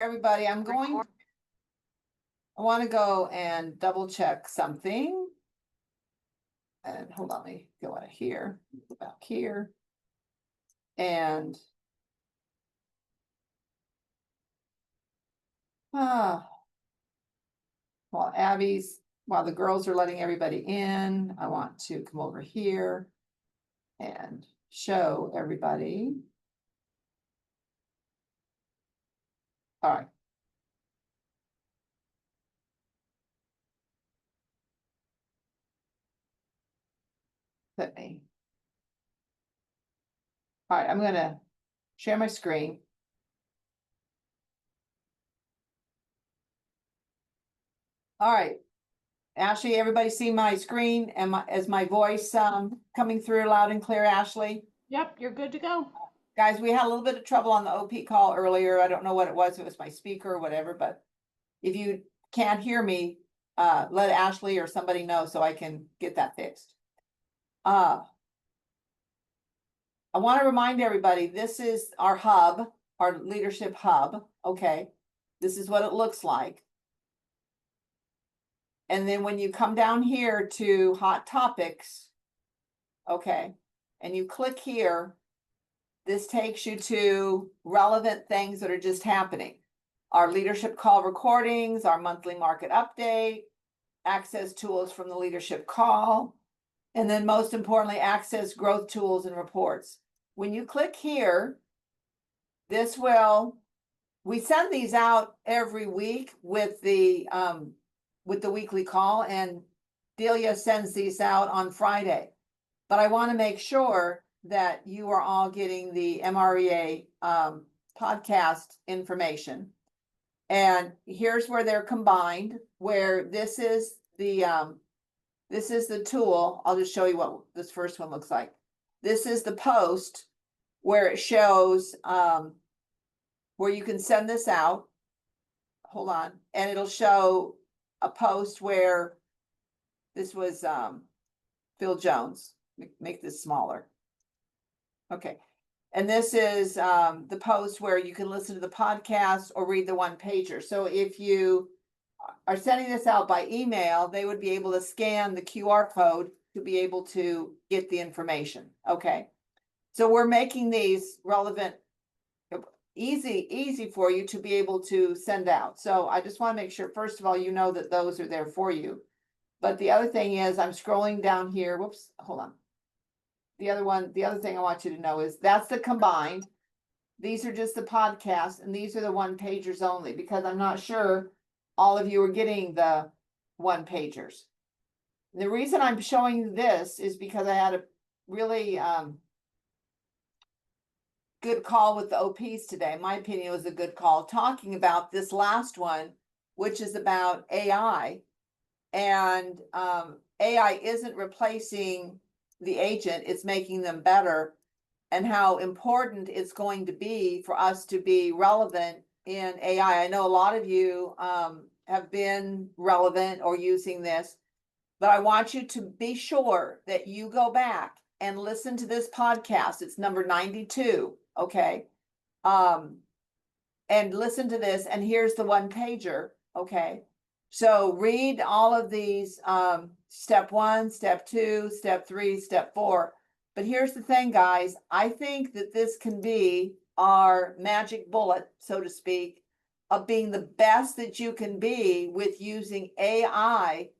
Everybody, I want to go and double check something. And hold on, let me go out of here, go back here. And while the girls are letting everybody in, I want to come over here and show everybody. All right. Let me. All right, I'm gonna share my screen. All right. Ashley, everybody see my screen and is my voice coming through loud and clear, Ashley? Yep, you're good to go. Guys, we had a little bit of trouble on the OP call earlier. I don't know what it was. It was my speaker or whatever, but if you can't hear me, let Ashley or somebody know so I can get that fixed. I want to remind everybody, this is our hub, our leadership hub. Okay. This is what it looks like. And then when you come down here to hot topics, okay, and you click here, this takes you to relevant things that are just happening. Our leadership call recordings, our monthly market update, access tools from the leadership call, and then most importantly, access growth tools and reports. When you click here, we send these out every week with the weekly call, and Delia sends these out on Friday. But I want to make sure that you are all getting the MREA podcast information. And here's where they're combined, where this is the tool. I'll just show you what this first one looks like. This is the post where it shows where you can send this out. Hold on. And it'll show a post where this was Phil Jones. Make this smaller. Okay. And this is the post where you can listen to the podcast or read the one pager. So if you are sending this out by email, they would be able to scan the QR code to be able to get the information. Okay. So we're making these relevant, easy for you to be able to send out. So I just want to make sure, first of all, you know that those are there for you. But the other thing is I'm scrolling down here. Whoops, hold on. The other thing I want you to know is that's the combined. These are just the podcasts, and these are the one pagers only, because I'm not sure all of you are getting the one pagers. The reason I'm showing you this is because I had a really good call with the OPs today. In my opinion, it was a good call talking about this last one, which is about AI. And AI isn't replacing the agent, it's making them better, and how important it's going to be for us to be relevant in AI. I know a lot of you have been relevant or using this, but I want you to be sure that you go back and listen to this podcast. It's number 92, okay? And listen to this, and here's the one pager, okay? So read all of these, step 1, step 2, step 3, step 4. But here's the thing, guys. I think that this can be our magic bullet, so to speak, of being the best that you can be with using AI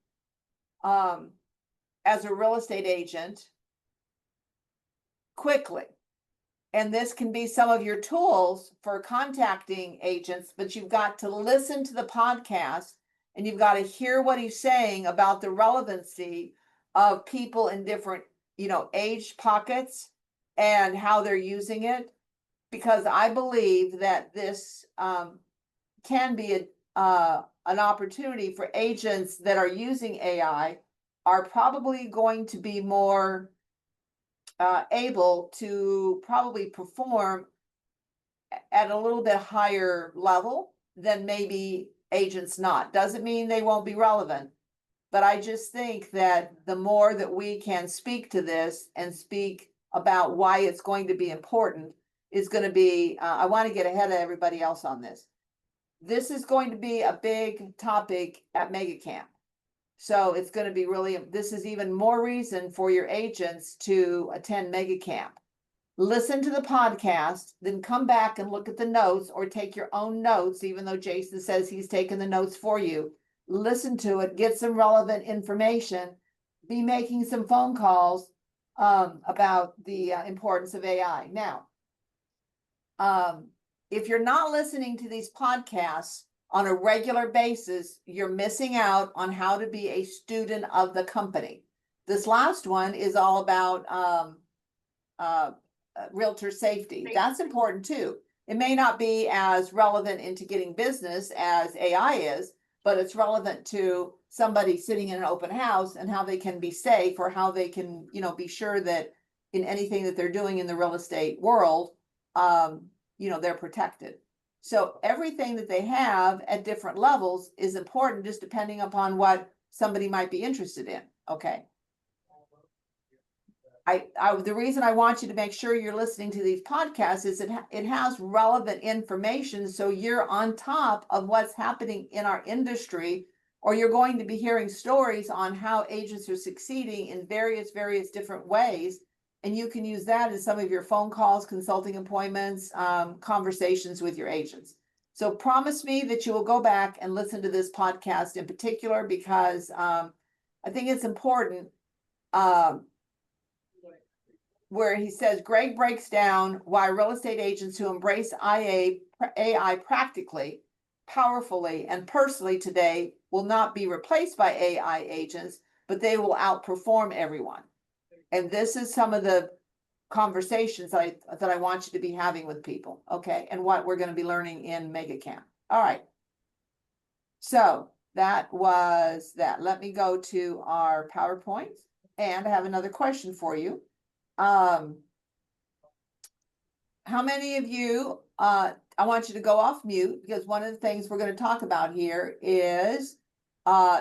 as a real estate agent quickly. And this can be some of your tools for contacting agents, but you've got to listen to the podcast and you've got to hear what he's saying about the relevancy of people in different, age pockets and how they're using it. Because I believe that this can be an opportunity for agents that are using AI are probably going to be more able to probably perform at a little bit higher level than maybe agents not. Doesn't mean they won't be relevant, but I just think that the more that we can speak to this and speak about why it's going to be important is going to be, I want to get ahead of everybody else on this. this is going to be a big topic at Mega Camp. So it's going to be really, this is even more reason for your agents to attend Mega Camp. Listen to the podcast, then come back and look at the notes or take your own notes, even though Jason says he's taken the notes for you. Listen to it, get some relevant information, be making some phone calls about the importance of AI. Now, if you're not listening to these podcasts on a regular basis, you're missing out on how to be a student of the company. This last one is all about realtor safety. That's important too. It may not be as relevant into getting business as AI is, but it's relevant to somebody sitting in an open house and how they can be safe, or how they can, you know, be sure that in anything that they're doing in the real estate world, you know, they're protected. So everything that they have at different levels is important, just depending upon what somebody might be interested in. Okay. The reason I want you to make sure you're listening to these podcasts is it has relevant information, so you're on top of what's happening in our industry, or you're going to be hearing stories on how agents are succeeding in various different ways, and you can use that in some of your phone calls, consulting appointments, conversations with your agents. So promise me that you will go back and listen to this podcast in particular, because I think it's important. Where he says Greg breaks down why real estate agents who embrace AI practically, powerfully, and personally today will not be replaced by AI agents, but they will outperform everyone. And this is some of the conversations that I want you to be having with people, okay? And what we're going to be learning in Mega Camp. All right. So that was that. Let me go to our PowerPoint, and I have another question for you. How many of you, I want you to go off mute, because one of the things we're going to talk about here is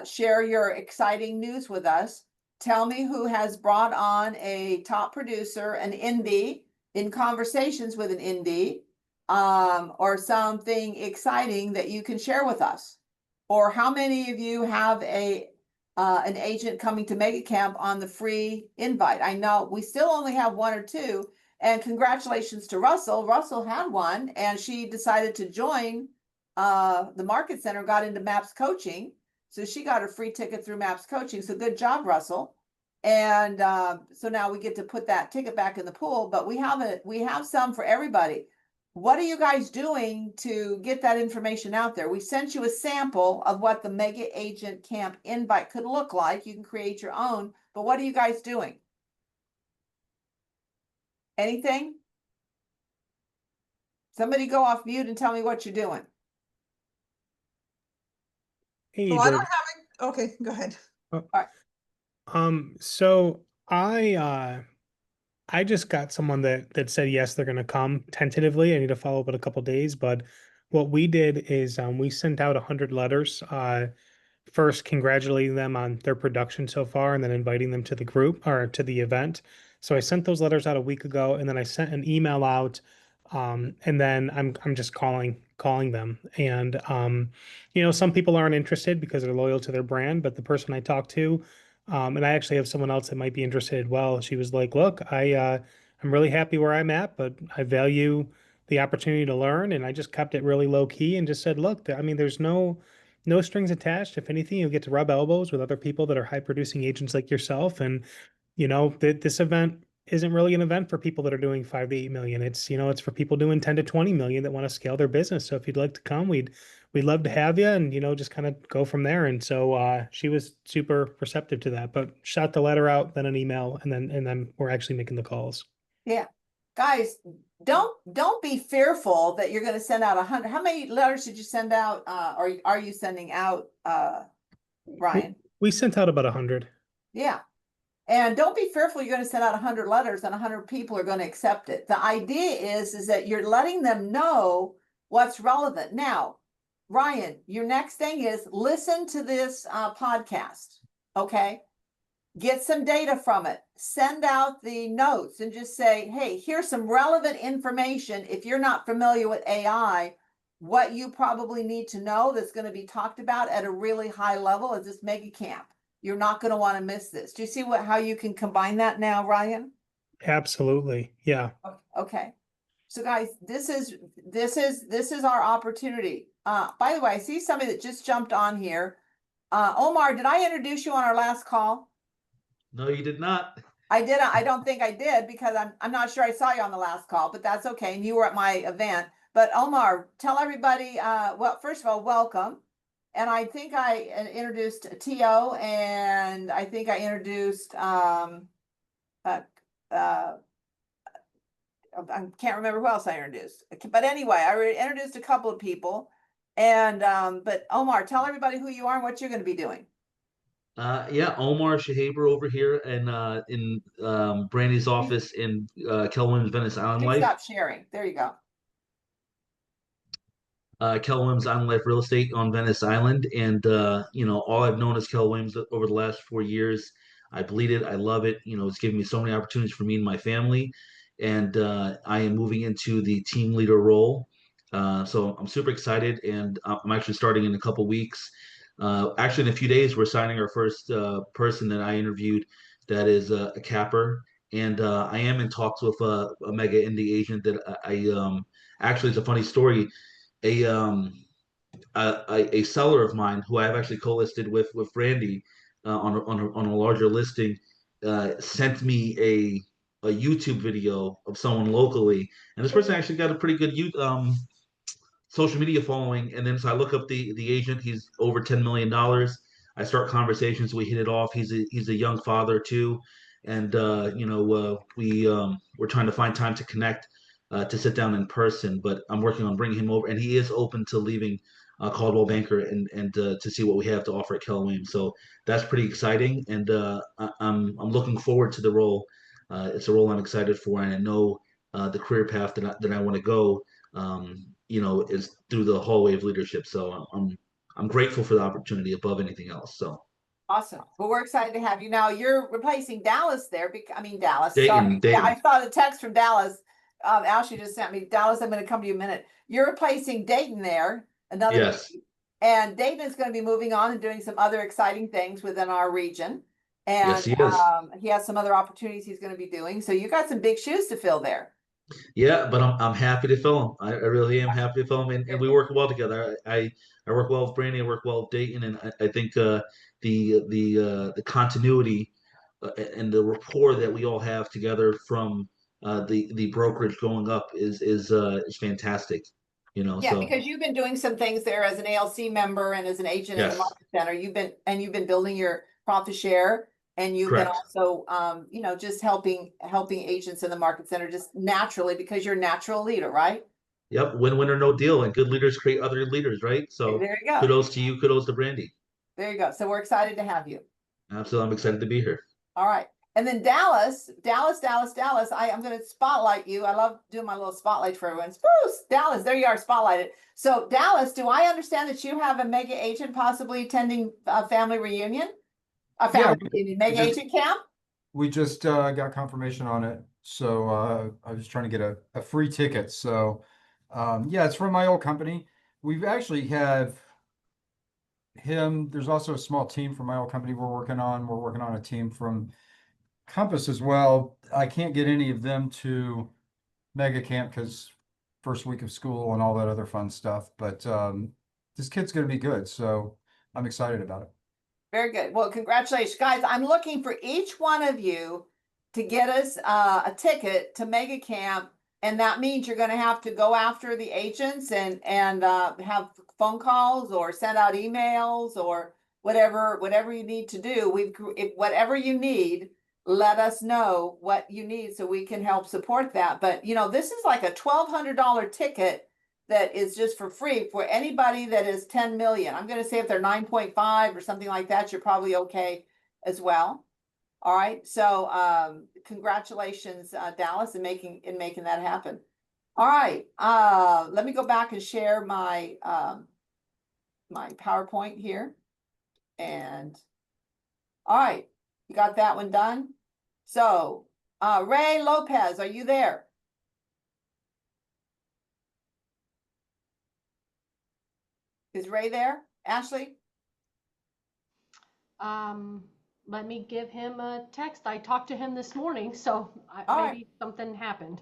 share your exciting news with us. Tell me who has brought on a top producer, an indie, in conversations with an indie, or something exciting that you can share with us. Or how many of you have an agent coming to Mega Camp on the free invite? I know we still only have one or two, and congratulations to Russell. Russell had one, and she decided to join the Market Center, got into MAPS coaching. So she got a free ticket through MAPS coaching. So good job, Russell. And so now we get to put that ticket back in the pool, but we have some for everybody. What are you guys doing to get that information out there? We sent you a sample of what the Mega Agent Camp invite could look like. You can create your own, but what are you guys doing? Anything? Somebody go off mute and tell me what you're doing. Hey, So I don't George. have a, okay, go ahead. So I just got someone that said yes, they're gonna come tentatively. I need to follow up in a couple days, but what we did is we sent out 100 letters, first congratulating them on their production so far, and then inviting them to the group or to the event. So I sent those letters out a week ago, and then I sent an email out, and then I'm just calling them. And you know, some people aren't interested because they're loyal to their brand, but the person I talked to, and I actually have someone else that might be interested. Well, she was like, "Look, I'm really happy where I'm at, but I value the opportunity to learn." And I just kept it really low key and just said, "Look, I mean, there's no strings attached. If anything, you'll get to rub elbows with other people that are high producing agents like yourself. And you know, this event isn't really an event for people that are doing 5 to 8 million. It's, you know, it's for people doing 10 to 20 million that want to scale their business. So if you'd like to come, we'd love to have you, and, you know, just kind of go from there." And so she was super receptive to that, but shot the letter out, then an email, and then we're actually making the calls. Yeah. Guys, don't be fearful that you're going to send out 100. How many letters did you send out? Or are you sending out, Ryan? We sent out about 100. Yeah. And don't be fearful you're going to send out 100 letters and 100 people are going to accept it. The idea is that you're letting them know what's relevant. Now, Ryan, your next thing is listen to this podcast, okay? Get some data from it. Send out the notes and just say, hey, here's some relevant information. If you're not familiar with AI, what you probably need to know that's going to be talked about at a really high level is this mega camp. You're not going to want to miss this. Do you see how you can combine that now, Ryan? Absolutely. Yeah. Okay. So guys, this is our opportunity. By the way, I see somebody that just jumped on here. Omar, did I introduce you on our last call? No, you did not. I did. I don't think I did because I'm not sure I saw you on the last call, but that's okay. And you were at my event. But Omar, tell everybody, well, first of all, welcome. And I think I introduced Tio, and I think I introduced I can't remember who else I introduced. But anyway, I introduced a couple of people. And but Omar, tell everybody who you are and what you're going to be doing. Yeah, Omar Shahaber over here and in Brandy's office in Keller Williams Venice Island Please Life. stop sharing. There you go. Keller Williams Island Life Real Estate on Venice Island, and you know, all I've known is Keller Williams over the last 4 years. I bleed it. I love it. You know, it's given me so many opportunities for me and my family, and I am moving into the team leader role. So I'm super excited, and I'm actually starting in a couple weeks. Actually, in a few days, we're signing our first person that I interviewed that is a capper, and I am in talks with a mega indie agent that I actually, it's a funny story. A a seller of mine who I've actually co-listed with Brandy on a larger listing sent me a YouTube video of someone locally, and this person actually got a pretty good social media following. And then so I look up the agent. He's over $10 million. I start conversations. We hit it off. He's a young father too, and you know we're trying to find time to connect to sit down in person. But I'm working on bringing him over, and he is open to leaving Caldwell Banker and to see what we have to offer at Keller Williams. So that's pretty exciting, and I'm looking forward to the role. It's a role I'm excited for, and I know the career path that I want to go. You know, is through the hallway of leadership. So I'm grateful for the opportunity above anything else. So Awesome. Well, we're excited to have you. Now you're replacing Dallas there. I mean, Dallas. Dayton, Sorry. Yeah, Dayton. I saw the text from Dallas. Ashley just sent me Dallas. I'm going to come to you in a minute. You're replacing Dayton there. Another. Yes. And Dayton is going to be moving on and doing some other exciting things within our region. And Yes, he is. he has some other opportunities he's going to be doing. So you got some big shoes to fill there. Yeah, but I'm happy to film him. I really am happy to film him, and we work well together. I work well with Brandy. I work well with Dayton, and I think the continuity and the rapport that we all have together from the brokerage going up is fantastic. You know, Yeah, so because you've been doing some things there as an ALC member and as an agent in the yes, market center. You've been building your profit share, and you've been correct. also you know, just helping agents in the market center just naturally because you're a natural leader, right? Yep, win or no deal, and good leaders create other leaders, right? So There you go. kudos to you, kudos to Brandy. There you go. So we're excited to have you. Absolutely, I'm excited to be here. All right. And then Dallas. I'm going to spotlight you. I love doing my little spotlight for everyone. Spruce, Dallas, there you are, spotlighted. So Dallas, do I understand that you have a mega agent possibly attending a family reunion? Mega agent camp? We just got confirmation on it. So I was trying to get a free ticket. So yeah, it's from my old company. We've actually have him. There's also a small team from my old company we're working on. We're working on a team from Compass as well. I can't get any of them to Mega Camp because first week of school and all that other fun stuff. But this kid's going to be good. So I'm excited about it. Very good. Well, congratulations, guys. I'm looking for each one of you to get us a ticket to Mega Camp. And that means you're going to have to go after the agents and have phone calls or send out emails or whatever you need to do. Whatever you need, let us know what you need so we can help support that. But you know, this is like a $1,200 ticket that is just for free for anybody that is 10 million. I'm going to say if they're 9.5 or something like that, you're probably okay as well. All right. So congratulations, Dallas, in making that happen. All right. Let me go back and share my my PowerPoint here. And all right, you got that one done. So Ray Lopez, are you there? Is Ray there? Ashley? Let me give him a text. I talked to him this morning, so All right. maybe something happened.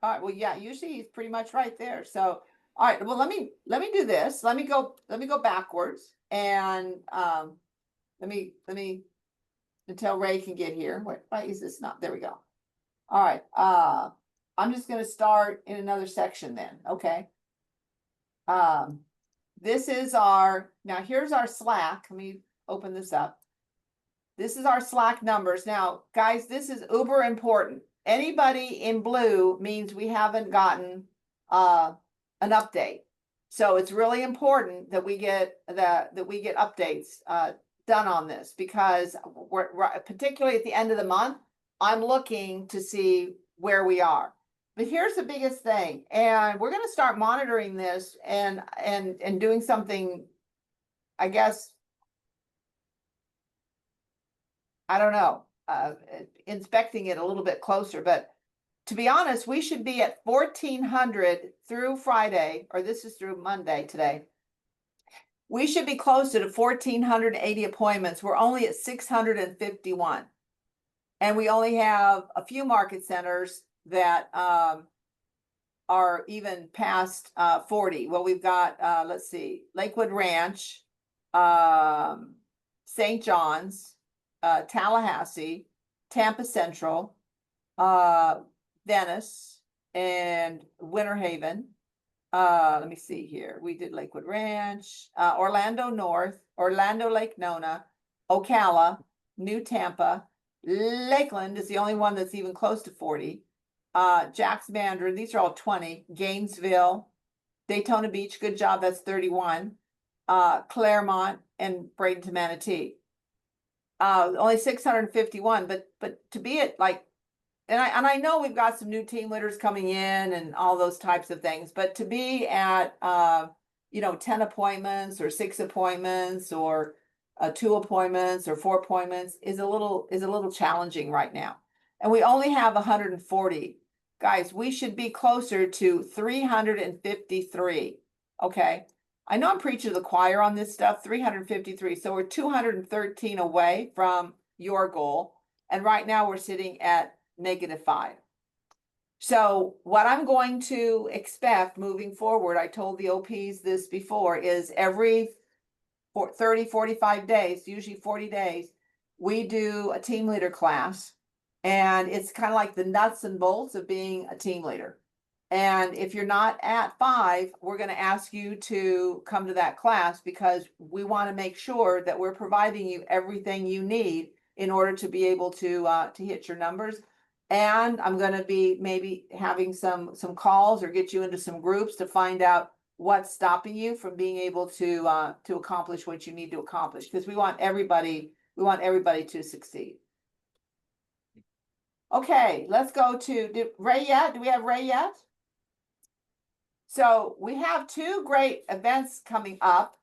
All right, well, yeah, usually he's pretty much right there. So, all right, well, let me do this. Let me go backwards and let me until Ray can get here. Why is this not? There we go. All right, I'm just gonna start in another section then, okay? This is now here's our Slack. Let me open this up. This is our Slack numbers. Now, guys, this is uber important. Anybody in blue means we haven't gotten an update. So it's really important that we get updates done on this, because we're particularly at the end of the month, I'm looking to see where we are. But here's the biggest thing, and we're going to start monitoring this and doing something, I guess, I don't know, inspecting it a little bit closer. But to be honest, we should be at 1,400 through Friday, or this is through Monday today. We should be closer to 1,480 appointments. We're only at 651. And we only have a few market centers that are even past 40. Well, we've got, let's see, Lakewood Ranch, St. John's, Tallahassee, Tampa Central, Venice, and Winter Haven. Let me see here. We did Lakewood Ranch, Orlando North, Orlando Lake Nona, Ocala, New Tampa, Lakeland is the only one that's even close to 40. Jack's Mandarin, these are all 20. Gainesville, Daytona Beach, good job, that's 31. Claremont and Bradenton to Manatee. Only 651, but to be at like, and I know we've got some new team leaders coming in and all those types of things, but to be at 10 appointments or 6 appointments or 2 appointments or 4 appointments is a little challenging right now. And we only have 140. Guys, we should be closer to 353. Okay. I know I'm preaching to the choir on this stuff, 353. So we're 213 away from your goal. And right now we're sitting at -5. So what I'm going to expect moving forward, I told the OPs this before, is every 30, 45 days, usually 40 days, we do a team leader class. And it's kind of like the nuts and bolts of being a team leader. And if you're not at 5, we're going to ask you to come to that class, because we want to make sure that we're providing you everything you need in order to be able to hit your numbers. And I'm going to be maybe having some calls or get you into some groups to find out what's stopping you from being able to accomplish what you need to accomplish, because we want everybody to succeed. Okay, let's go to Ray yet? Do we have Ray yet? So we have 2 great events coming up.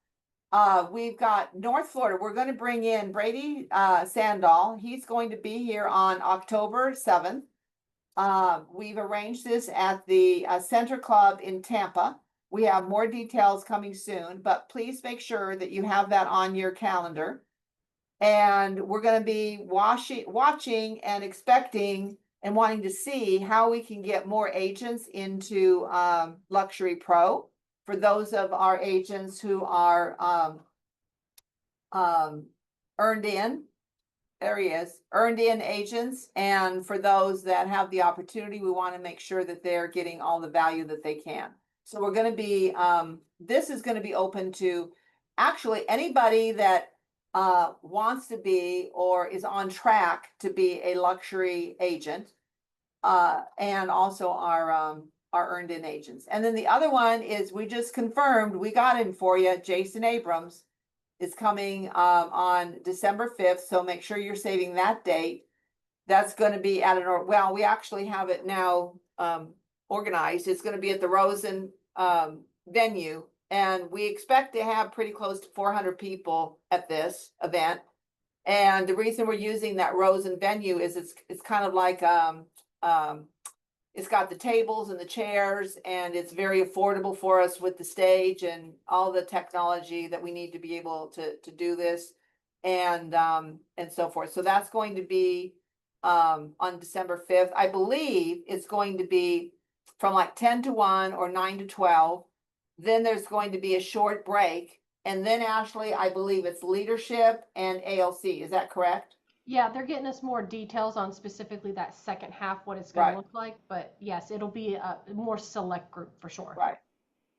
We've got North Florida. We're going to bring in Brady Sandall. He's going to be here on October 7th. We've arranged this at the Center Club in Tampa. We have more details coming soon, but please make sure that you have that on your calendar. And we're going to be watching and expecting and wanting to see how we can get more agents into Luxury Pro. For those of our agents who are earned in, there he is, earned in agents. And for those that have the opportunity, we want to make sure that they're getting all the value that they can. So we're going to be, this is going to be open to actually anybody that wants to be or is on track to be a luxury agent, and also our earned in agents. And then the other one is, we just confirmed, we got in for you, Jason Abrams is coming on December 5th. So make sure you're saving that date. That's going to be at well, we actually have it now organized. It's going to be at the Rosen venue. And we expect to have pretty close to 400 people at this event. And the reason we're using that Rosen venue is it's kind of like, it's got the tables and the chairs, and it's very affordable for us with the stage and all the technology that we need to be able to do this. And so forth. So that's going to be on December 5th. I believe it's going to be from like 10 to 1 or 9 to 12. Then there's going to be a short break. And then Ashley, I believe it's leadership and ALC. Is that correct? Yeah, they're getting us more details on specifically that second half, what it's going Right. to look like. But yes, it'll be a more select group for sure. Right.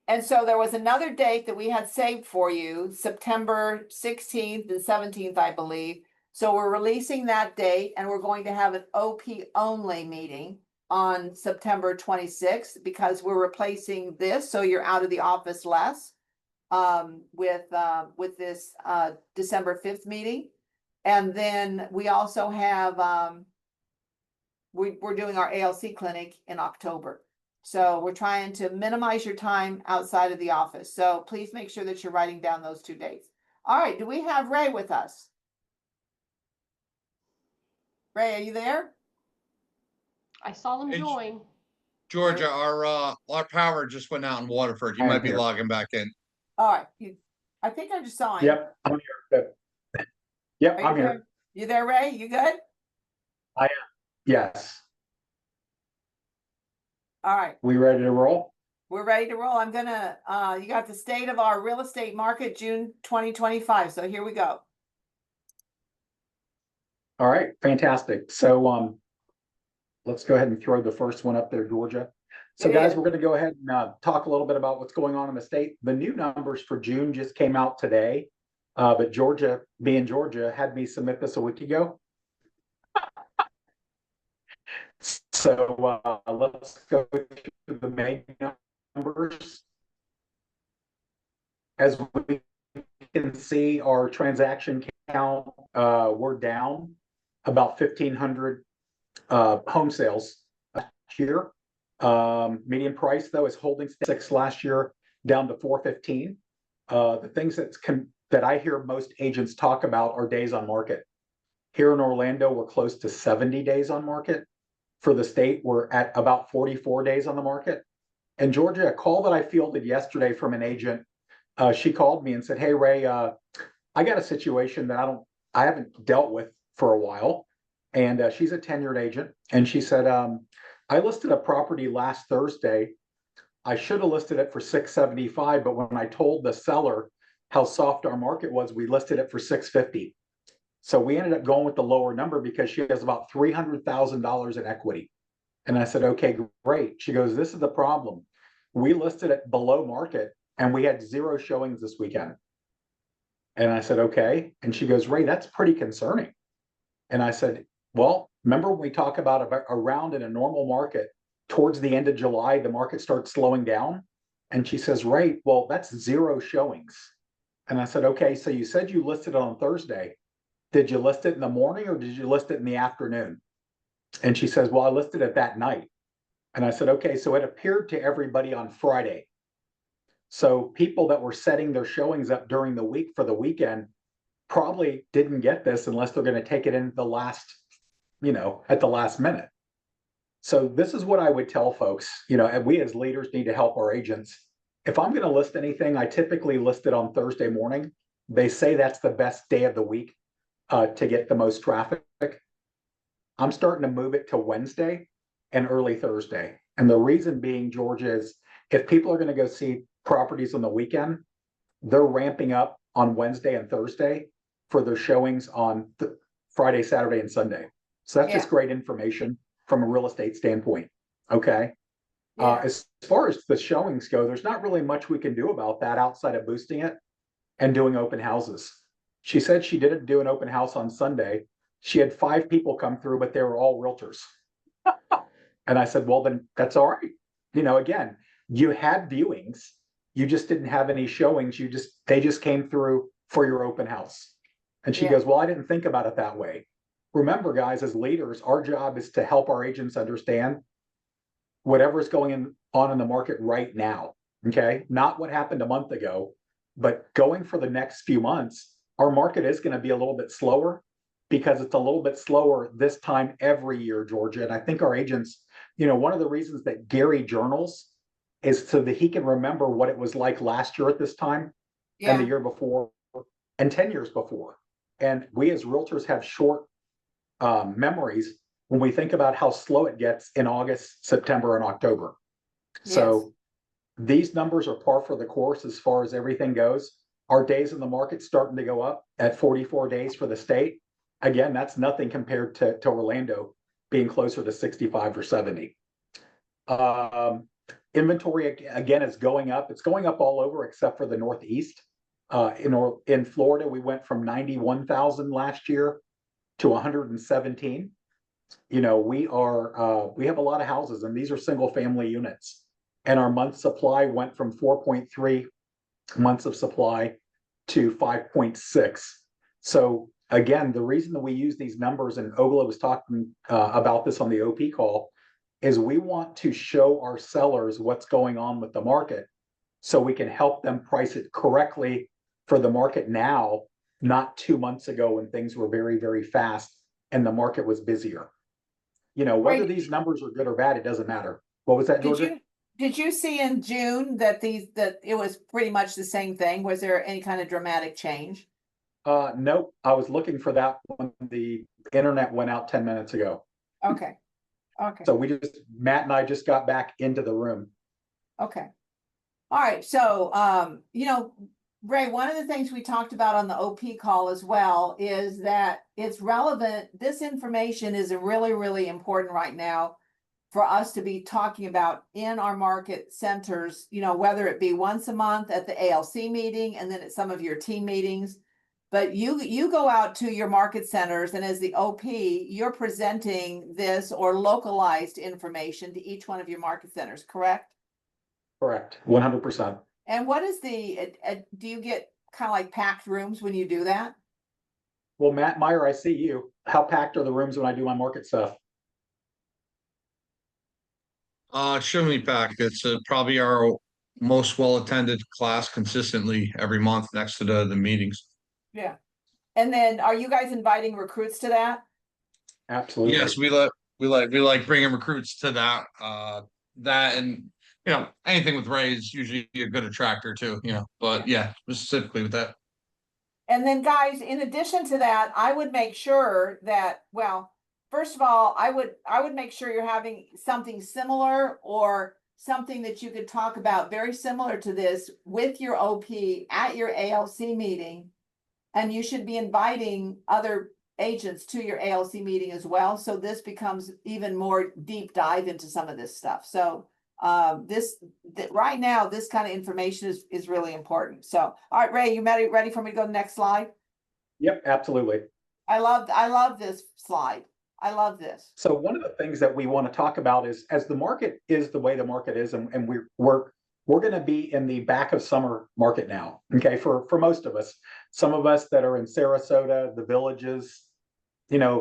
And so there was another date that we had saved for you, September 16th and 17th, I believe. So we're releasing that date, and we're going to have an OP only meeting on September 26th because we're replacing this, so you're out of the office less, with this December 5th meeting. And then we also have we're doing our ALC clinic in October. So we're trying to minimize your time outside of the office. So please make sure that you're writing down those 2 dates. All right, do we have Ray with us? Ray, are you there? I saw them Hey, join. Georgia, our power just went out in Waterford. You I'm might be here. logging back in. All right, I think I just saw him. Yep, I'm here. Good. Yep, Are you I'm there? here. You there, Ray? You good? Yes. All right, We ready to roll? we're ready to roll. I'm gonna, you got the state of our real estate market, June 2025. So here we go. All right, fantastic. So, let's go ahead and throw the first one up there, Georgia. So It guys, is. we're gonna go ahead and talk a little bit about what's going on in the state. The new numbers for June just came out today. But Georgia, being Georgia, had me submit this a week ago. So let's go to the main numbers. As we can see, our transaction count, we're down about 1,500 home sales here. Median price though is holding 6 last year, down to 415. The things that I hear most agents talk about are days on market. Here in Orlando, we're close to 70 days on market. For the state, we're at about 44 days on the market. And Georgia, a call that I fielded yesterday from an agent, she called me and said, "Hey Ray, I got a situation that I haven't dealt with for a while." And she's a tenured agent, and she said, "I listed a property last Thursday. I should have listed it for 675, but when I told the seller how soft our market was, we listed it for 650. So we ended up going with the lower number because she has about $300,000 in equity." And I said, "Okay, great." She goes, "This is the problem. We listed it below market and we had 0 showings this weekend." And I said, "Okay." And she goes, "Ray, that's pretty concerning." And I said, "Well, remember when we talk about around in a normal market, towards the end of July, the market starts slowing down?" And she says, "Ray, well, that's 0 showings." And I said, "Okay, so you said you listed it on Thursday. Did you list it in the morning or did you list it in the afternoon?" And she says, "Well, I listed it that night." And I said, "Okay, so it appeared to everybody on Friday. So people that were setting their showings up during the week for the weekend probably didn't get this unless they're going to take it in the last, at the last minute." So this is what I would tell folks, and we as leaders need to help our agents. If I'm going to list anything, I typically list it on Thursday morning. They say that's the best day of the week to get the most traffic. I'm starting to move it to Wednesday and early Thursday. And the reason being, George, is if people are going to go see properties on the weekend, they're ramping up on Wednesday and Thursday for their showings on Friday, Saturday, and Sunday. So that's just great information from a real estate standpoint. Okay. Yeah. As far as the showings go, there's not really much we can do about that outside of boosting it and doing open houses. She said she didn't do an open house on Sunday. She had 5 people come through, but they were all realtors. And I said, "Well, then that's all right. Again, you had viewings, you just didn't have any showings. They just came through for your open house." And she goes, "Well, I didn't think about it that way." Remember, guys, as leaders, our job is to help our agents understand whatever's going on in the market right now. Okay. Not what happened a month ago, but going for the next few months, our market is going to be a little bit slower because it's a little bit slower this time every year, Georgia. And I think our agents, one of the reasons that Gary journals is so that he can remember what it was like last year at this time and the Yeah, year before and 10 years before. And we as realtors have short memories when we think about how slow it gets in August, September, and October. So these numbers are par for the course as far as everything goes. Our days in the market starting to go up at 44 days for the state. Again, that's nothing compared to Orlando being closer to 65 or 70. Inventory again is going up. It's going up all over except for the Northeast. In Florida, we went from 91,000 last year to 117. We have a lot of houses, and these are single family units. And our month supply went from 4.3 months of supply to 5.6. So again, the reason that we use these numbers, and Ogola was talking about this on the OP call, is we want to show our sellers what's going on with the market so we can help them price it correctly for the market now, not 2 months ago when things were very, very fast and the market was busier. Whether Right. these numbers are good or bad, it doesn't matter. What was that, Georgia? Did you see in June that it was pretty much the same thing? Was there any kind of dramatic change? Nope. I was looking for that when the internet went out 10 minutes ago. Okay, okay. So Matt and I just got back into the room. Okay. All right, so, Ray, one of the things we talked about on the OP call as well is that it's relevant. This information is really, really important right now for us to be talking about in our market centers, whether it be once a month at the ALC meeting and then at some of your team meetings. But you go out to your market centers, and as the OP, you're presenting this or localized information to each one of your market centers, correct? Correct. 100%. And what is do you get kind of like packed rooms when you do that? Well, Matt Meyer, I see you. How packed are the rooms when I do my market stuff? Shouldn't be packed. It's probably our most well-attended class consistently every month next to the meetings. Yeah. And then are you guys inviting recruits to that? Absolutely. Yes, we like bringing recruits to that. That and anything with Ray is usually a good attractor too. But yeah, specifically with that. And then guys, in addition to that, I would make sure that, well, first of all, I would make sure you're having something similar or something that you could talk about very similar to this with your OP at your ALC meeting. And you should be inviting other agents to your ALC meeting as well. So this becomes even more deep dive into some of this stuff. So right now, this kind of information is really important. So, all right, Ray, you ready for me to go to the next slide? Yep, absolutely. I love this slide. I love this. So one of the things that we want to talk about is, as the market is the way the market is, and we're going to be in the back of summer market now. Okay, for most of us, some of us that are in Sarasota, the Villages,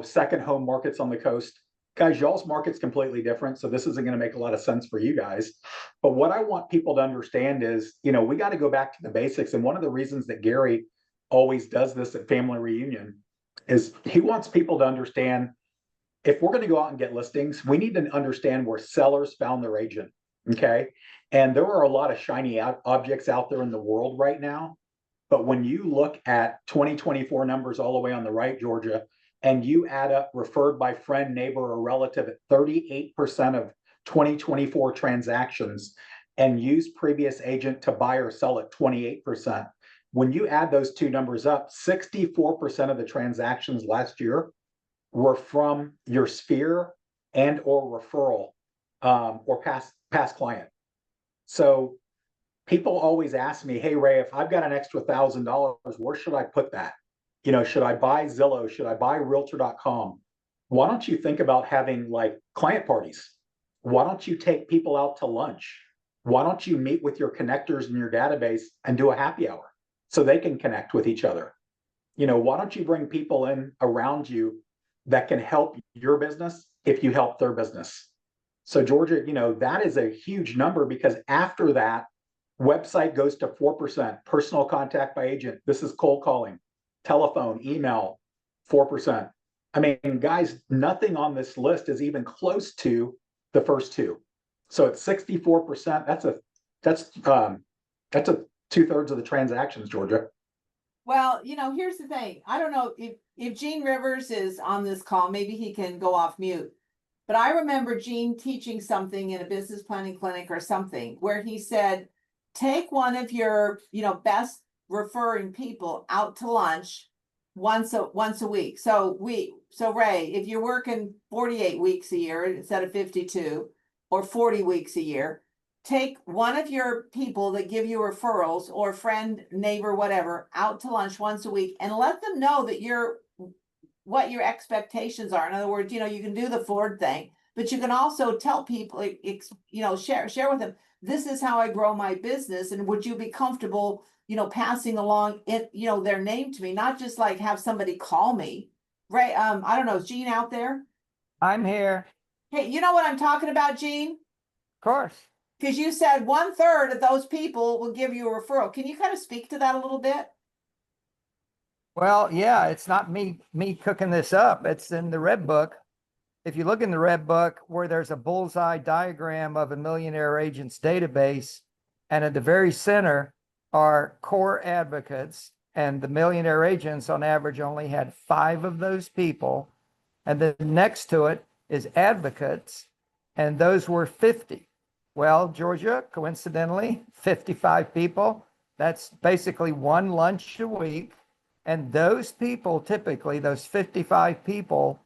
second home markets on the coast. Guys, y'all's market's completely different, so this isn't going to make a lot of sense for you guys. But what I want people to understand is, we got to go back to the basics. And one of the reasons that Gary always does this at Family Reunion is he wants people to understand, if we're going to go out and get listings, we need to understand where sellers found their agent. Okay. And there are a lot of shiny objects out there in the world right now. But when you look at 2024 numbers all the way on the right, Georgia, and you add up referred by friend, neighbor, or relative at 38% of 2024 transactions and use previous agent to buy or sell at 28%. When you add those two numbers up, 64% of the transactions last year were from your sphere and or referral or past client. So people always ask me, hey, Ray, if I've got an extra $1,000, where should I put that? Should I buy Zillow? Should I buy Realtor.com? Why don't you think about having like client parties? Why don't you take people out to lunch? Why don't you meet with your connectors in your database and do a happy hour so they can connect with each other? Why don't you bring people in around you that can help your business if you help their business? So Georgia, that is a huge number, because after that, website goes to 4%, personal contact by agent. This is cold calling, telephone, email, 4%. I mean, guys, nothing on this list is even close to the first two. So it's 64%. That's a 2/3 of the transactions, Georgia. Well, here's the thing. I don't know if Gene Rivers is on this call, maybe he can go off mute. But I remember Gene teaching something in a business planning clinic or something where he said, take one of your, best referring people out to lunch once a week. So Ray, if you're working 48 weeks a year instead of 52 or 40 weeks a year, take one of your people that give you referrals or friend, neighbor, whatever, out to lunch once a week and let them know that what your expectations are. In other words, you can do the Ford thing, but you can also tell people, share with them, this is how I grow my business. And would you be comfortable, passing along it, their name to me, not just like have somebody call me. Right. I don't know. Is Gene out there? I'm here, Hey, you know what I'm talking about, Gene? of course. Because you said 1/3 of those people will give you a referral. Can you kind of speak to that a little bit? Well, yeah, it's not me cooking this up. It's in the Red Book. If you look in the Red Book where there's a bullseye diagram of a millionaire agents database, and at the very center are core advocates, and the millionaire agents on average only had 5 of those people. And then next to it is advocates, and those were 50. Well, Georgia, coincidentally, 55 people. That's basically one lunch a week. And those people, typically, those 55 people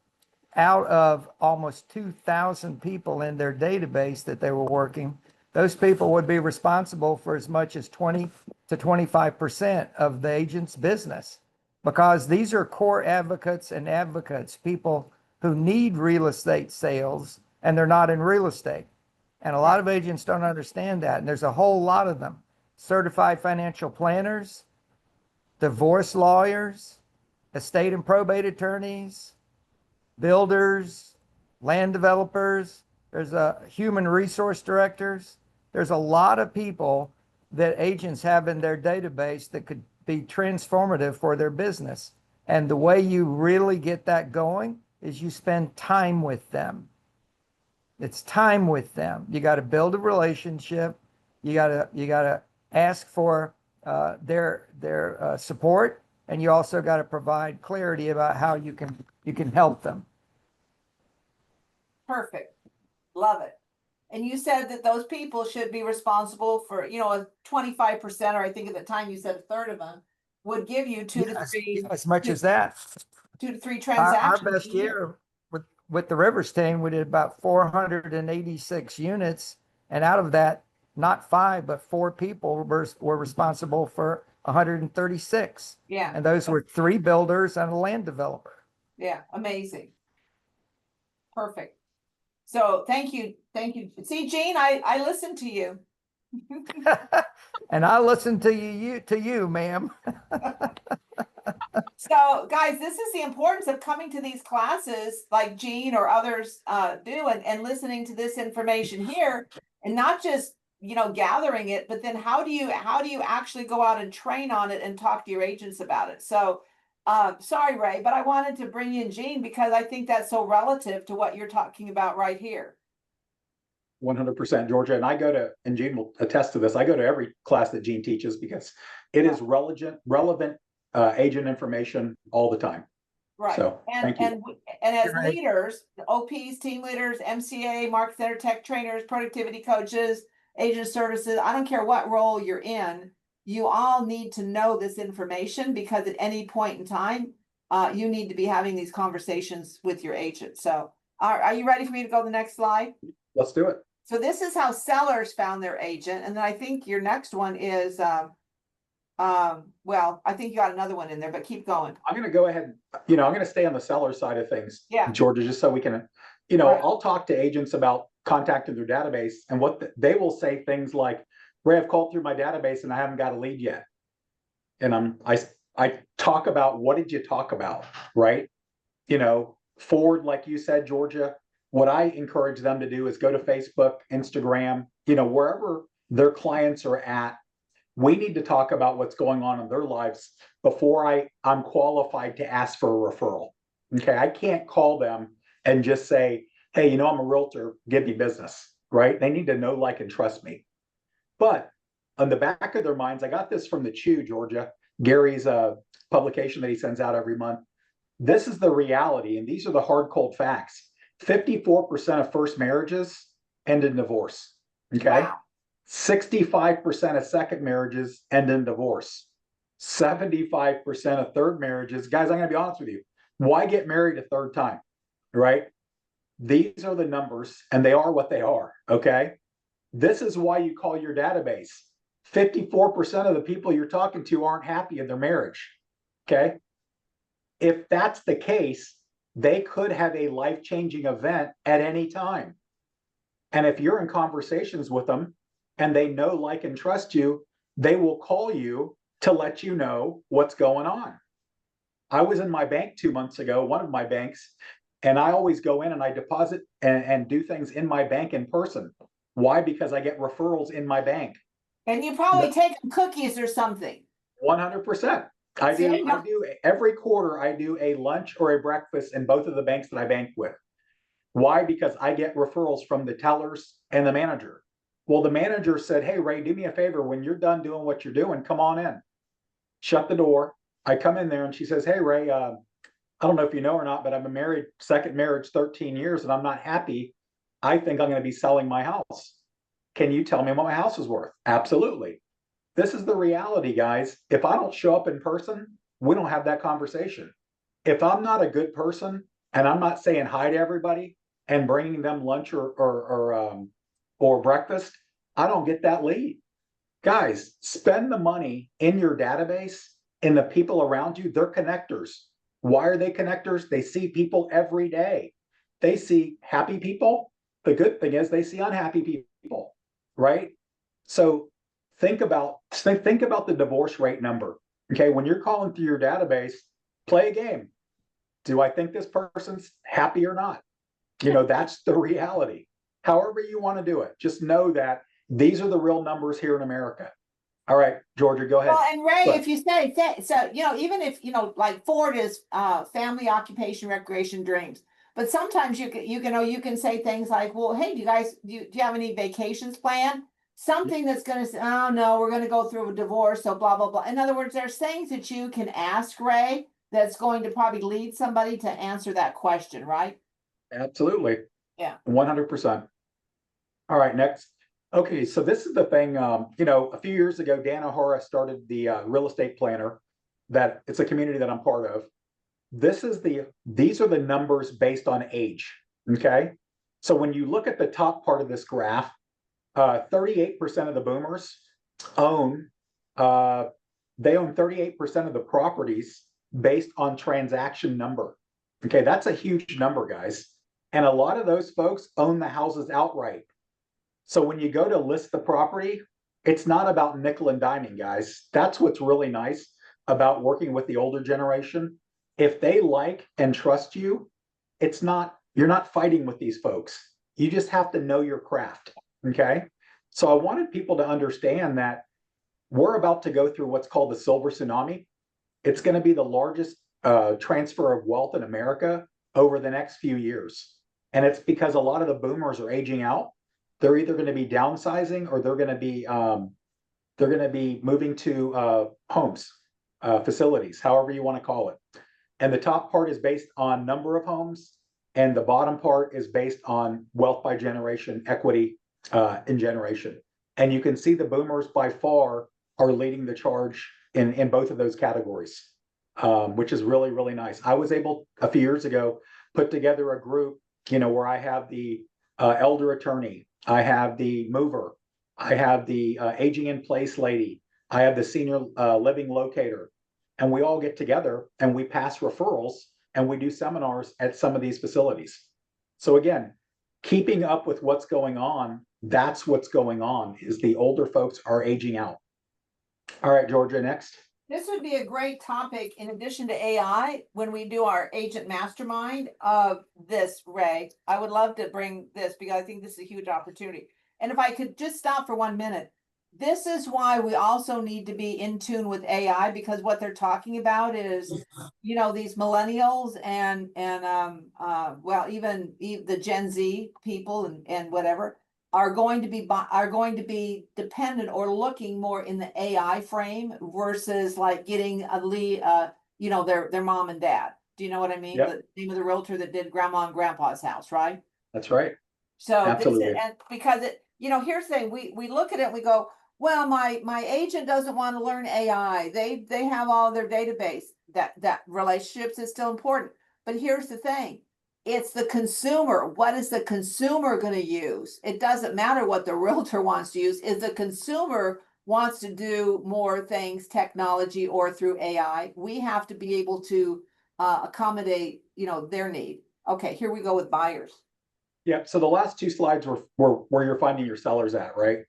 out of almost 2,000 people in their database that they were working, those people would be responsible for as much as 20 to 25% of the agent's business, because these are core advocates and advocates, people who need real estate sales and they're not in real estate. And a lot of agents don't understand that. And there's a whole lot of them. Certified financial planners, divorce lawyers, estate and probate attorneys, builders, land developers. There's a human resource directors. There's a lot of people that agents have in their database that could be transformative for their business. And the way you really get that going is you spend time with them. It's time with them. You got to build a relationship. You got to ask for their support, and you also got to provide clarity about how you can help them. Perfect. Love it. And you said that those people should be responsible for, 25%, or I think at the time you said 1/3 of them would give you 2 to Yes, 3, as much as that. 2 to 3 Our transactions. best a year. year with the Rivers team, we did about 486 units, and out of that, not 5 but 4 people were responsible for 136, Yeah. and those were 3 builders and a land developer. Yeah. Amazing. Perfect. So thank you. See, Gene, I listened to you. And I listened to you, ma'am. So guys, this is the importance of coming to these classes like Gene or others do, and listening to this information here, and not just, gathering it, but then how do you actually go out and train on it and talk to your agents about it? So sorry, Ray, but I wanted to bring in Gene because I think that's so relative to what you're talking about right here. 100%, Georgia. And Gene will attest to this. I go to every class that Gene teaches because it is relevant agent information all the time. Right. So, thank you. And as Right. leaders, OPs, team leaders, MCA, market center tech trainers, productivity coaches, agent services, I don't care what role you're in, you all need to know this information because at any point in time, you need to be having these conversations with your agent. So are you ready for me to go to the next slide? Let's do it. So this is how sellers found their agent. And then I think your next one is, well, I think you got another one in there, but keep going. I'm going to go ahead. I'm going to stay on the seller side of things, Yeah. Georgia, just so we can, Right. I'll talk to agents about contacting their database, and they will say things like, Ray, I've called through my database and I haven't got a lead yet. And I talk about, what did you talk about? Right. Ford, like you said, Georgia, what I encourage them to do is go to Facebook, Instagram, wherever their clients are at. We need to talk about what's going on in their lives before I'm qualified to ask for a referral. Okay. I can't call them and just say, hey, you know, I'm a realtor, give me business, right? They need to know, like, and trust me. But on the back of their minds, I got this from the Chew, Georgia, Gary's publication that he sends out every month. This is the reality, and these are the hard, cold facts. 54% of first marriages end in divorce. Okay. Wow. 65% of second marriages end in divorce. 75% of third marriages, guys, I'm going to be honest with you. Why get married a third time? Right? These are the numbers, and they are what they are. Okay. This is why you call your database. 54% of the people you're talking to aren't happy in their marriage. Okay. If that's the case, they could have a life-changing event at any time. And if you're in conversations with them and they know, like, and trust you, they will call you to let you know what's going on. I was in my bank 2 months ago, one of my banks, and I always go in and I deposit and do things in my bank in person. Why? Because I get referrals in my bank. And you probably take them cookies or something. 100%. I do every quarter, I do a lunch or a breakfast in both of the banks that I bank with. Why? Because I get referrals from the tellers and the manager. Well, the manager said, hey, Ray, do me a favor. When you're done doing what you're doing, come on in. Shut the door. I come in there and she says, hey, Ray, I don't know if you know or not, but I've been married, second marriage, 13 years, and I'm not happy. I think I'm going to be selling my house. Can you tell me what my house is worth? Absolutely. This is the reality, guys. If I don't show up in person, we don't have that conversation. If I'm not a good person and I'm not saying hi to everybody and bringing them lunch or breakfast, I don't get that lead. Guys, spend the money in your database, in the people around you. They're connectors. Why are they connectors? They see people every day. They see happy people. The good thing is they see unhappy people, right? So think about the divorce rate number. Okay, when you're calling through your database, play a game. Do I think this person's happy or not? You know, that's the reality. However you want to do it, just know that these are the real numbers here in America. All right, Georgia, go ahead. Well, and Ray, But- if you say, so, you know, even if, you know, like Ford is family, occupation, recreation, dreams. But sometimes you can say things like, well, hey, do you have any vacations planned? Something that's going to say, oh no, we're going to go through a divorce, so blah, blah, blah. In other words, there's things that you can ask Ray that's going to probably lead somebody to answer that question, right? Absolutely. Yeah. 100%. All right, next. Okay, so this is the thing, you know, a few years ago, Dan O'Hara started the Real Estate Planner, that it's a community that I'm part of. These are the numbers based on age, okay? So when you look at the top part of this graph, 38% of the boomers own, they own 38% of the properties based on transaction number. Okay, that's a huge number, guys. And a lot of those folks own the houses outright. So when you go to list the property, it's not about nickel and diming, guys. That's what's really nice about working with the older generation. If they like and trust you, you're not fighting with these folks. You just have to know your craft. Okay. So I wanted people to understand that we're about to go through what's called the silver tsunami. It's going to be the largest transfer of wealth in America over the next few years. And it's because a lot of the boomers are aging out. They're either going to be downsizing or they're going to be moving to homes, facilities, however you want to call it. And the top part is based on number of homes, and the bottom part is based on wealth by generation, equity in generation. And you can see the boomers by far are leading the charge in both of those categories, which is really, really nice. I was able a few years ago put together a group, you know, where I have the elder attorney, I have the mover, I have the aging in place lady, I have the senior living locator, and we all get together and we pass referrals and we do seminars at some of these facilities. So again, keeping up with what's going on, that's what's going on, is the older folks are aging out. All right, Georgia, next. This would be a great topic in addition to AI when we do our agent mastermind of this, Ray. I would love to bring this because I think this is a huge opportunity. And if I could just stop for 1 minute, this is why we also need to be in tune with AI, because what they're talking about is, you know, these millennials and well, even the Gen Z people and whatever are going to be dependent or looking more in the AI frame versus like getting a lead, you know, their mom and dad. Do you know what I mean? Yep. The name of the realtor that did grandma and grandpa's house, right? That's right. So this is, Absolutely. and because it, you know, here's the thing, we look at it, we go, well, my agent doesn't want to learn AI. They have all their database. That relationships is still important. But here's the thing. It's the consumer. What is the consumer going to use? It doesn't matter what the realtor wants to use. Is the consumer wants to do more things, technology or through AI, we have to be able to accommodate, you know, their need. Okay, here we go with buyers. Yeah, so the last two slides were where you're finding your sellers at, right?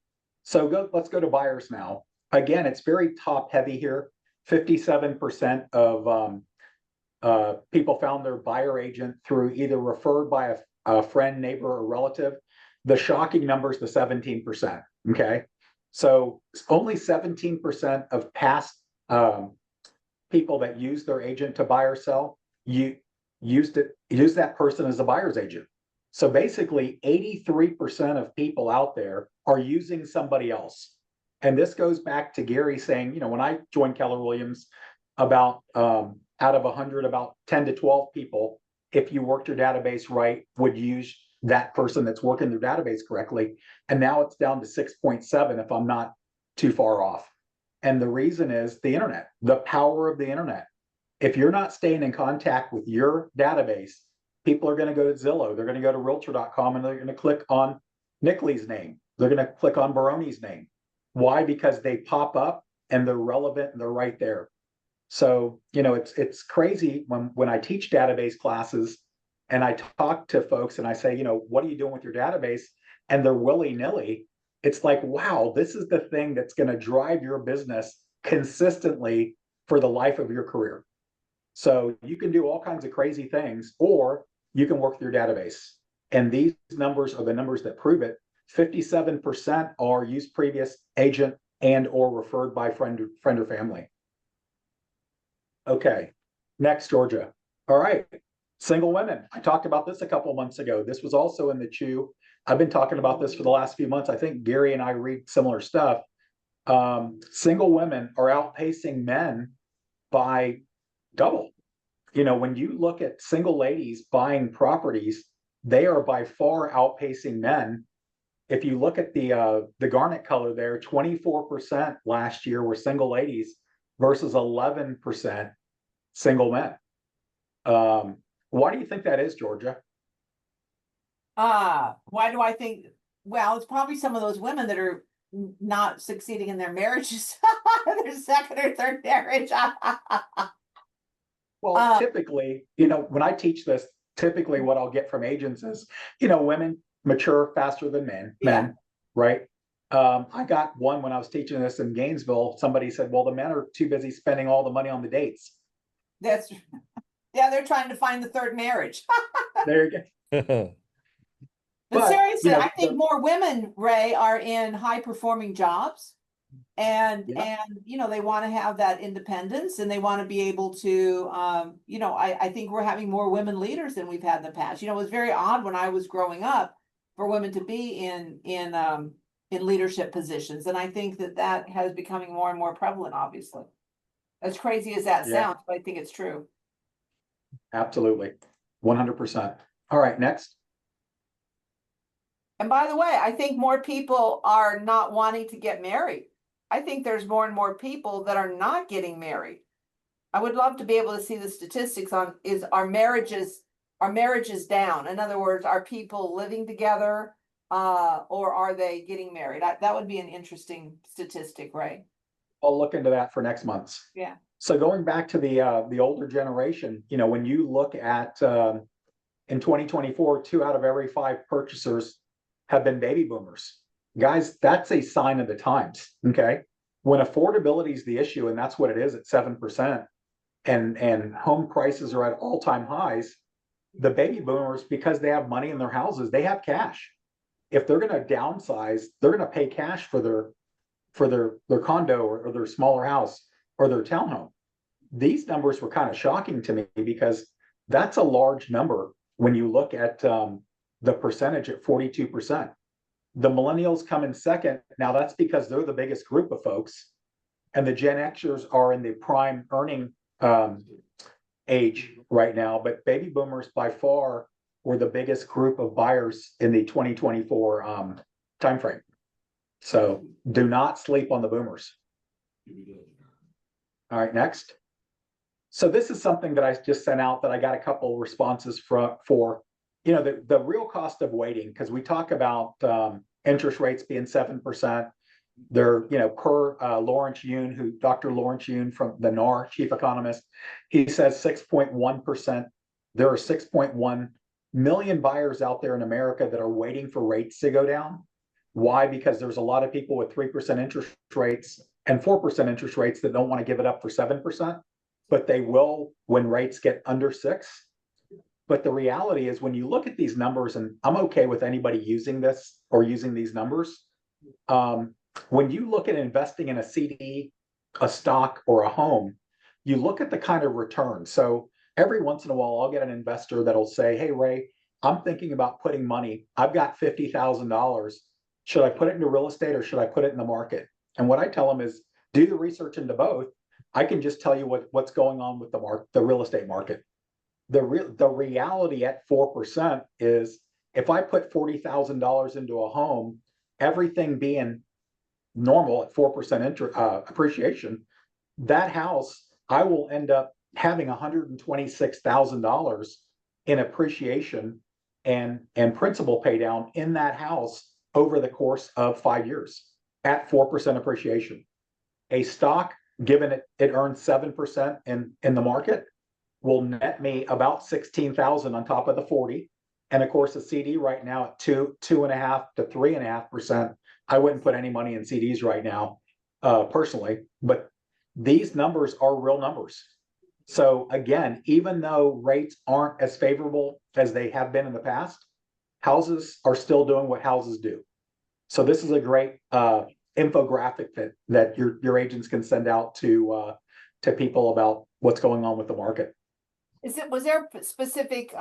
So let's go to buyers now. Again, it's very top heavy here. 57% of people found their buyer agent through either referred by a friend, neighbor, or relative. The shocking number is the 17%. Okay, so only 17% of past people that use their agent to buy or sell use that person as a buyer's agent. So basically 83% of people out there are using somebody else. And this goes back to Gary saying, you know, when I joined Keller Williams, about out of 100, about 10 to 12 people, if you worked your database right, would use that person that's working their database correctly. And now it's down to 6.7 if I'm not too far off. And the reason is the internet, the power of the internet. If you're not staying in contact with your database, people are going to go to Zillow, they're going to go to realtor.com, and they're going to click on Nickley's name. They're going to click on Baroni's name. Why? Because they pop up and they're relevant and they're right there. So, you know, it's crazy when I teach database classes and I talk to folks and I say, you know, what are you doing with your database? And they're willy-nilly. It's like, wow, this is the thing that's going to drive your business consistently for the life of your career. So you can do all kinds of crazy things, or you can work with your database. And these numbers are the numbers that prove it. 57% are used previous agent and or referred by friend or family. Okay, next, Georgia. All right, single women. I talked about this a couple of months ago. This was also in the Chew. I've been talking about this for the last few months. I think Gary and I read similar stuff. Single women are outpacing men by double. You know, when you look at single ladies buying properties, they are by far outpacing men. If you look at the garnet color there, 24% last year were single ladies versus 11% single men. Why do you think that is, Georgia? Why do I think? Well, it's probably some of those women that are not succeeding in their marriages, their second or third marriage. Well, typically, you know, when I teach this, typically what I'll get from agents is, you know, women mature faster than men, right? I got one when I was teaching this in Gainesville. Somebody said, well, the men are too busy spending all the money on the dates. That's, yeah, they're trying to find the third marriage. There you go. But But, seriously, you know, I think more women, Ray, are in high performing jobs. And you know, they want to have that independence and they want to be able to you know, I think we're having more women leaders than we've had in the past. You know, it was very odd when I was growing up for women to be in leadership positions. And I think that has becoming more and more prevalent, obviously. As crazy as that sounds, but I think it's true. Absolutely. 100%. All right, next. And by the way, I think more people are not wanting to get married. I think there's more and more people that are not getting married. I would love to be able to see the statistics on are marriages down? In other words, are people living together or are they getting married? That would be an interesting statistic, right? I'll look into that for next month's. Yeah. So going back to the older generation, you know, when you look at in 2024, 2 out of every 5 purchasers have been baby boomers. Guys, that's a sign of the times. Okay. When affordability is the issue, and that's what it is at 7%, and home prices are at all-time highs, the baby boomers, because they have money in their houses, they have cash. If they're going to downsize, they're going to pay cash for for their condo or their smaller house or their townhome. These numbers were kind of shocking to me because that's a large number when you look at the percentage at 42%. The millennials come in second. Now that's because they're the biggest group of folks, and the Gen Xers are in the prime earning age right now. But baby boomers by far were the biggest group of buyers in the 2024 timeframe. So do not sleep on the boomers. All right, next. So this is something that I just sent out that I got a couple responses for, you know, the real cost of waiting, because we talk about interest rates being 7%. They're, you know, per Lawrence Yun, Dr. Lawrence Yun from the NAR chief economist, he says 6.1%. There are 6.1 million buyers out there in America that are waiting for rates to go down. Why? Because there's a lot of people with 3% interest rates and 4% interest rates that don't want to give it up for 7%, but they will when rates get under 6%. But the reality is when you look at these numbers, and I'm okay with anybody using this or using these numbers, when you look at investing in a CD, a stock, or a home, you look at the kind of return. So every once in a while, I'll get an investor that'll say, hey, Ray, I'm thinking about putting money. I've got $50,000. Should I put it into real estate or should I put it in the market? And what I tell them is do the research into both. I can just tell you what's going on with the real estate market. The reality at 4% is if I put $40,000 into a home, everything being normal at 4% appreciation, that house, I will end up having $126,000 in appreciation and principal pay down in that house over the course of 5 years at 4% appreciation. A stock, given it earns 7% in the market, will net me about 16,000 on top of the 40. And of course, a CD right now at 2.5 to 3.5%. I wouldn't put any money in CDs right now, personally, but these numbers are real numbers. So again, even though rates aren't as favorable as they have been in the past, houses are still doing what houses do. So this is a great infographic that your agents can send out to people about what's going on with the market. Was there a specific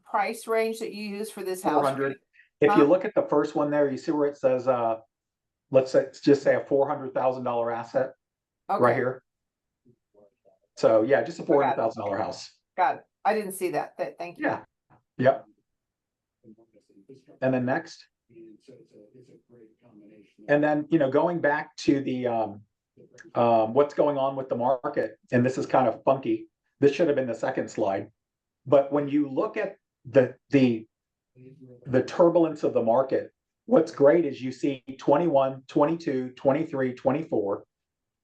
price range that you use for this house? 400. If you look at the first one there, you see where it says, let's just say a $400,000 asset right here. So yeah, just a $400,000 house. Got it. I didn't see that. Thank you. Yeah. Yep. And then next. And then, you know, going back to the what's going on with the market, and this is kind of funky. This should have been the second slide. But when you look at the turbulence of the market, what's great is you see 21, 22, 23, 24.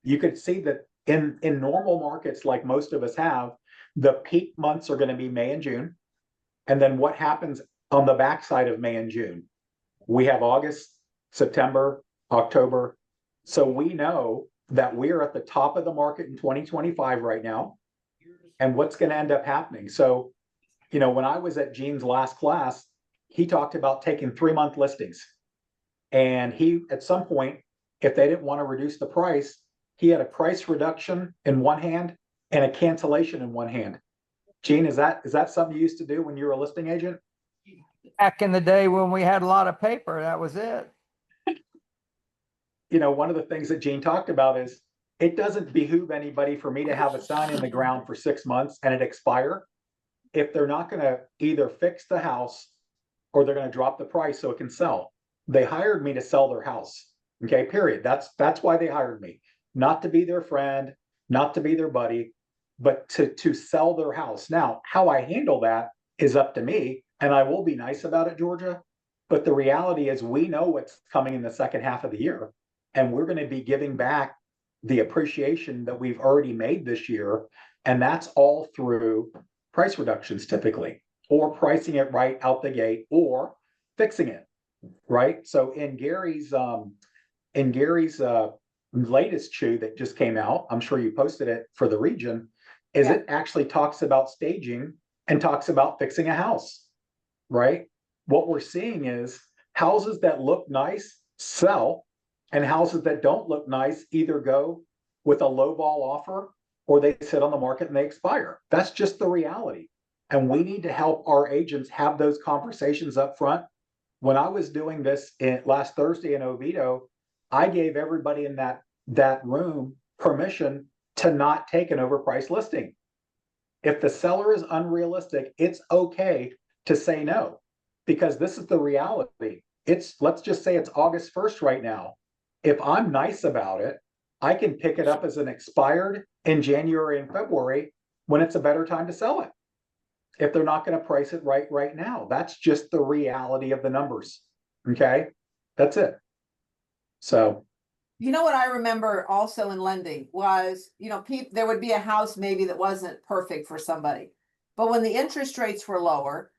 You could see that in normal markets, like most of us have, the peak months are going to be May and June. And then what happens on the backside of May and June? We have August, September, October. So we know that we're at the top of the market in 2025 right now. And what's going to end up happening? So, you know, when I was at Gene's last class, he talked about taking 3-month listings. And he, at some point, if they didn't want to reduce the price, he had a price reduction in one hand and a cancellation in one hand. Gene, is that something you used to do when you were a listing agent? Back in the day when we had a lot of paper, that was it. You know, one of the things that Gene talked about is it doesn't behoove anybody for me to have a sign in the ground for 6 months and it expire if they're not going to either fix the house or they're going to drop the price so it can sell. They hired me to sell their house. Okay, period. That's why they hired me. Not to be their friend, not to be their buddy, but to sell their house. Now, how I handle that is up to me, and I will be nice about it, Georgia. But the reality is we know what's coming in the second half of the year, and we're going to be giving back the appreciation that we've already made this year. And that's all through price reductions typically, or pricing it right out the gate, or fixing it, right? So in Gary's latest chew that just came out, I'm sure you posted it for the region, is it actually talks about staging and talks about fixing a house, right? What we're seeing is houses that look nice sell, And houses that don't look nice either go with a low ball offer or they sit on the market and they expire. That's just the reality. And we need to help our agents have those conversations up front. When I was doing this last Thursday in Oviedo, I gave everybody in that room permission to not take an overpriced listing. If the seller is unrealistic, it's okay to say no, because this is the reality. Let's just say it's August 1st right now. If I'm nice about it, I can pick it up as an expired in January and February when it's a better time to sell it. If they're not going to price it right now, that's just the reality of the numbers. Okay, that's it. So, You know what I remember also in lending was, there would be a house maybe that wasn't perfect for somebody. But when the interest rates were lower,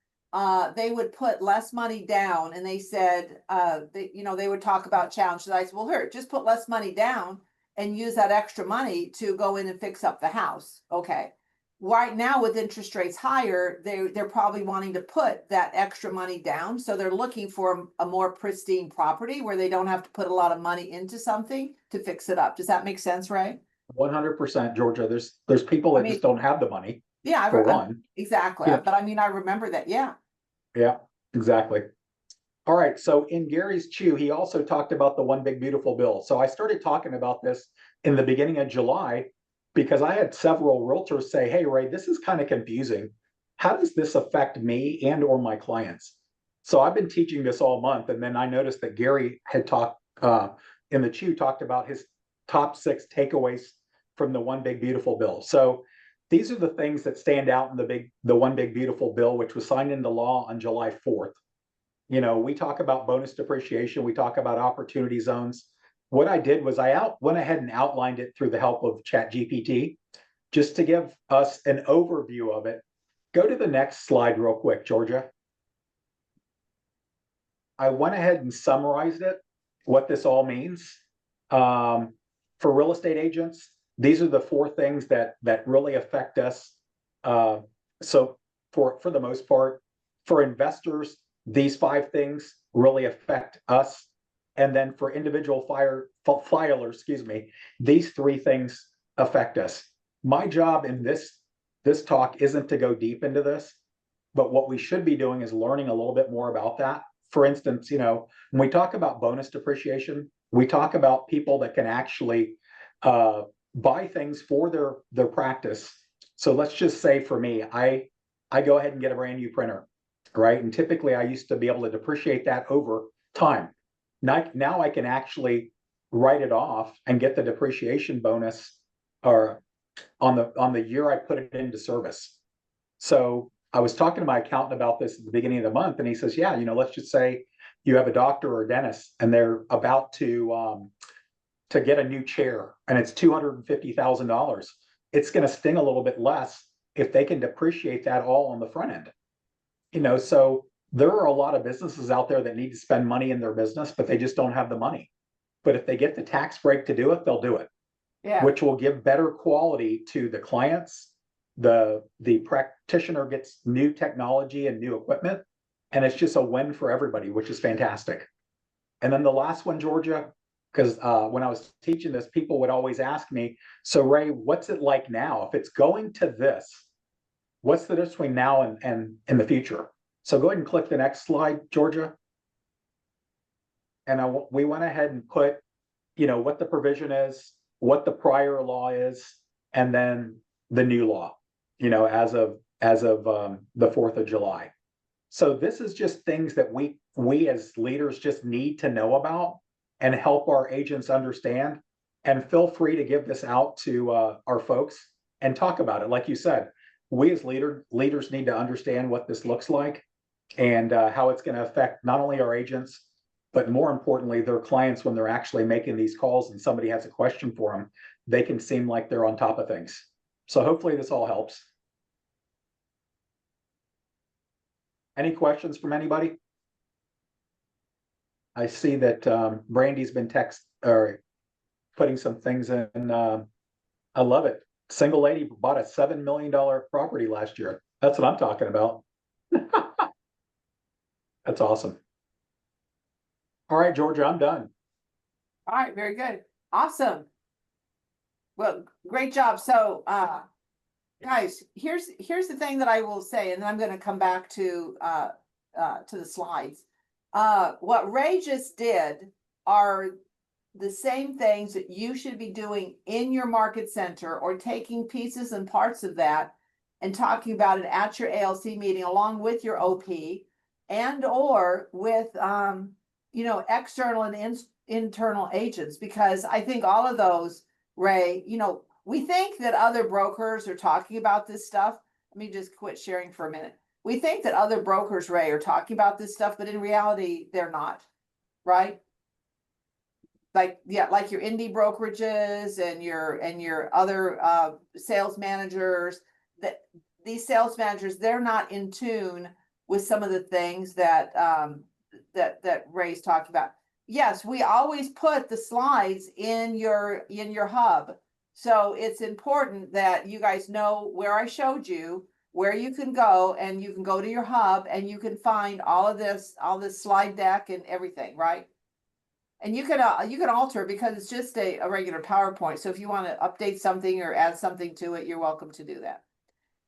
they would put less money down, and they said, they would talk about challenges. I said, well, here, just put less money down and use that extra money to go in and fix up the house. Okay. Right now with interest rates higher, they're probably wanting to put that extra money down. So they're looking for a more pristine property where they don't have to put a lot of money into something to fix it up. Does that make sense, Ray? 100%, Georgia. There's people that just don't have the money. Yeah, for one. Exactly. Yeah. But I mean, I remember that. Yeah. Yeah, exactly. All right. So in Gary's Chew, he also talked about the One Big Beautiful Bill. So I started talking about this in the beginning of July because I had several realtors say, hey, Ray, this is kind of confusing. How does this affect me and or my clients? So I've been teaching this all month. And then I noticed that Gary had talked in the Chew, talked about his top 6 takeaways from the One Big Beautiful Bill. So these are the things that stand out in the One Big Beautiful Bill, which was signed into law on July 4th. We talk about bonus depreciation. We talk about opportunity zones. What I did was I went ahead and outlined it through the help of ChatGPT, just to give us an overview of it. Go to the next slide real quick, Georgia. I went ahead and summarized it, what this all means. For real estate agents, these are the 4 things that really affect us. So for the most part, for investors, these 5 things really affect us. And then for individual filers, these 3 things affect us. My job in this talk isn't to go deep into this, but what we should be doing is learning a little bit more about that. For instance, when we talk about bonus depreciation, we talk about people that can actually buy things for their practice. So let's just say for me, I go ahead and get a brand new printer, right? And typically I used to be able to depreciate that over time. Now I can actually write it off and get the depreciation bonus or on the year I put it into service. So I was talking to my accountant about this at the beginning of the month, and he says, yeah, let's just say you have a doctor or a dentist and they're about to get a new chair and it's $250,000. It's going to sting a little bit less if they can depreciate that all on the front end. So there are a lot of businesses out there that need to spend money in their business, but they just don't have the money. But if they get the tax break to do it, they'll do it. Yeah. Which will give better quality to the clients. The practitioner gets new technology and new equipment, and it's just a win for everybody, which is fantastic. And then the last one, Georgia, because when I was teaching this, people would always ask me, so Ray, what's it like now? If it's going to this, what's the difference between now and in the future? So go ahead and click the next slide, Georgia. And we went ahead and put, what the provision is, what the prior law is, and then the new law, as of the 4th of July. So this is just things that we as leaders just need to know about and help our agents understand. And feel free to give this out to our folks and talk about it. Like you said, we as leaders need to understand what this looks like and how it's going to affect not only our agents, but more importantly, their clients when they're actually making these calls and somebody has a question for them, they can seem like they're on top of things. So hopefully this all helps. Any questions from anybody? I see that Brandy's been putting some things in. I love it. Single lady bought a $7 million property last year. That's what I'm talking about. That's awesome. All right, Georgia, I'm done. All right, very good. Awesome. Well, great job. So, guys, here's the thing that I will say, and then I'm gonna come back to the slides. What Ray just did are the same things that you should be doing in your market center, or taking pieces and parts of that and talking about it at your ALC meeting along with your OP, and or with external and internal agents, because I think all of those, Ray, we think that other brokers are talking about this stuff. Let me just quit sharing for a minute. We think that other brokers, Ray, are talking about this stuff, but in reality, they're not, right? Like your indie brokerages and your other sales managers, that these sales managers, they're not in tune with some of the things that that Ray's talking about. Yes, we always put the slides in your hub. So it's important that you guys know where I showed you, where you can go, and you can go to your hub and you can find all this slide deck and everything, right? And you can alter it, because it's just a regular PowerPoint. So if you want to update something or add something to it, you're welcome to do that.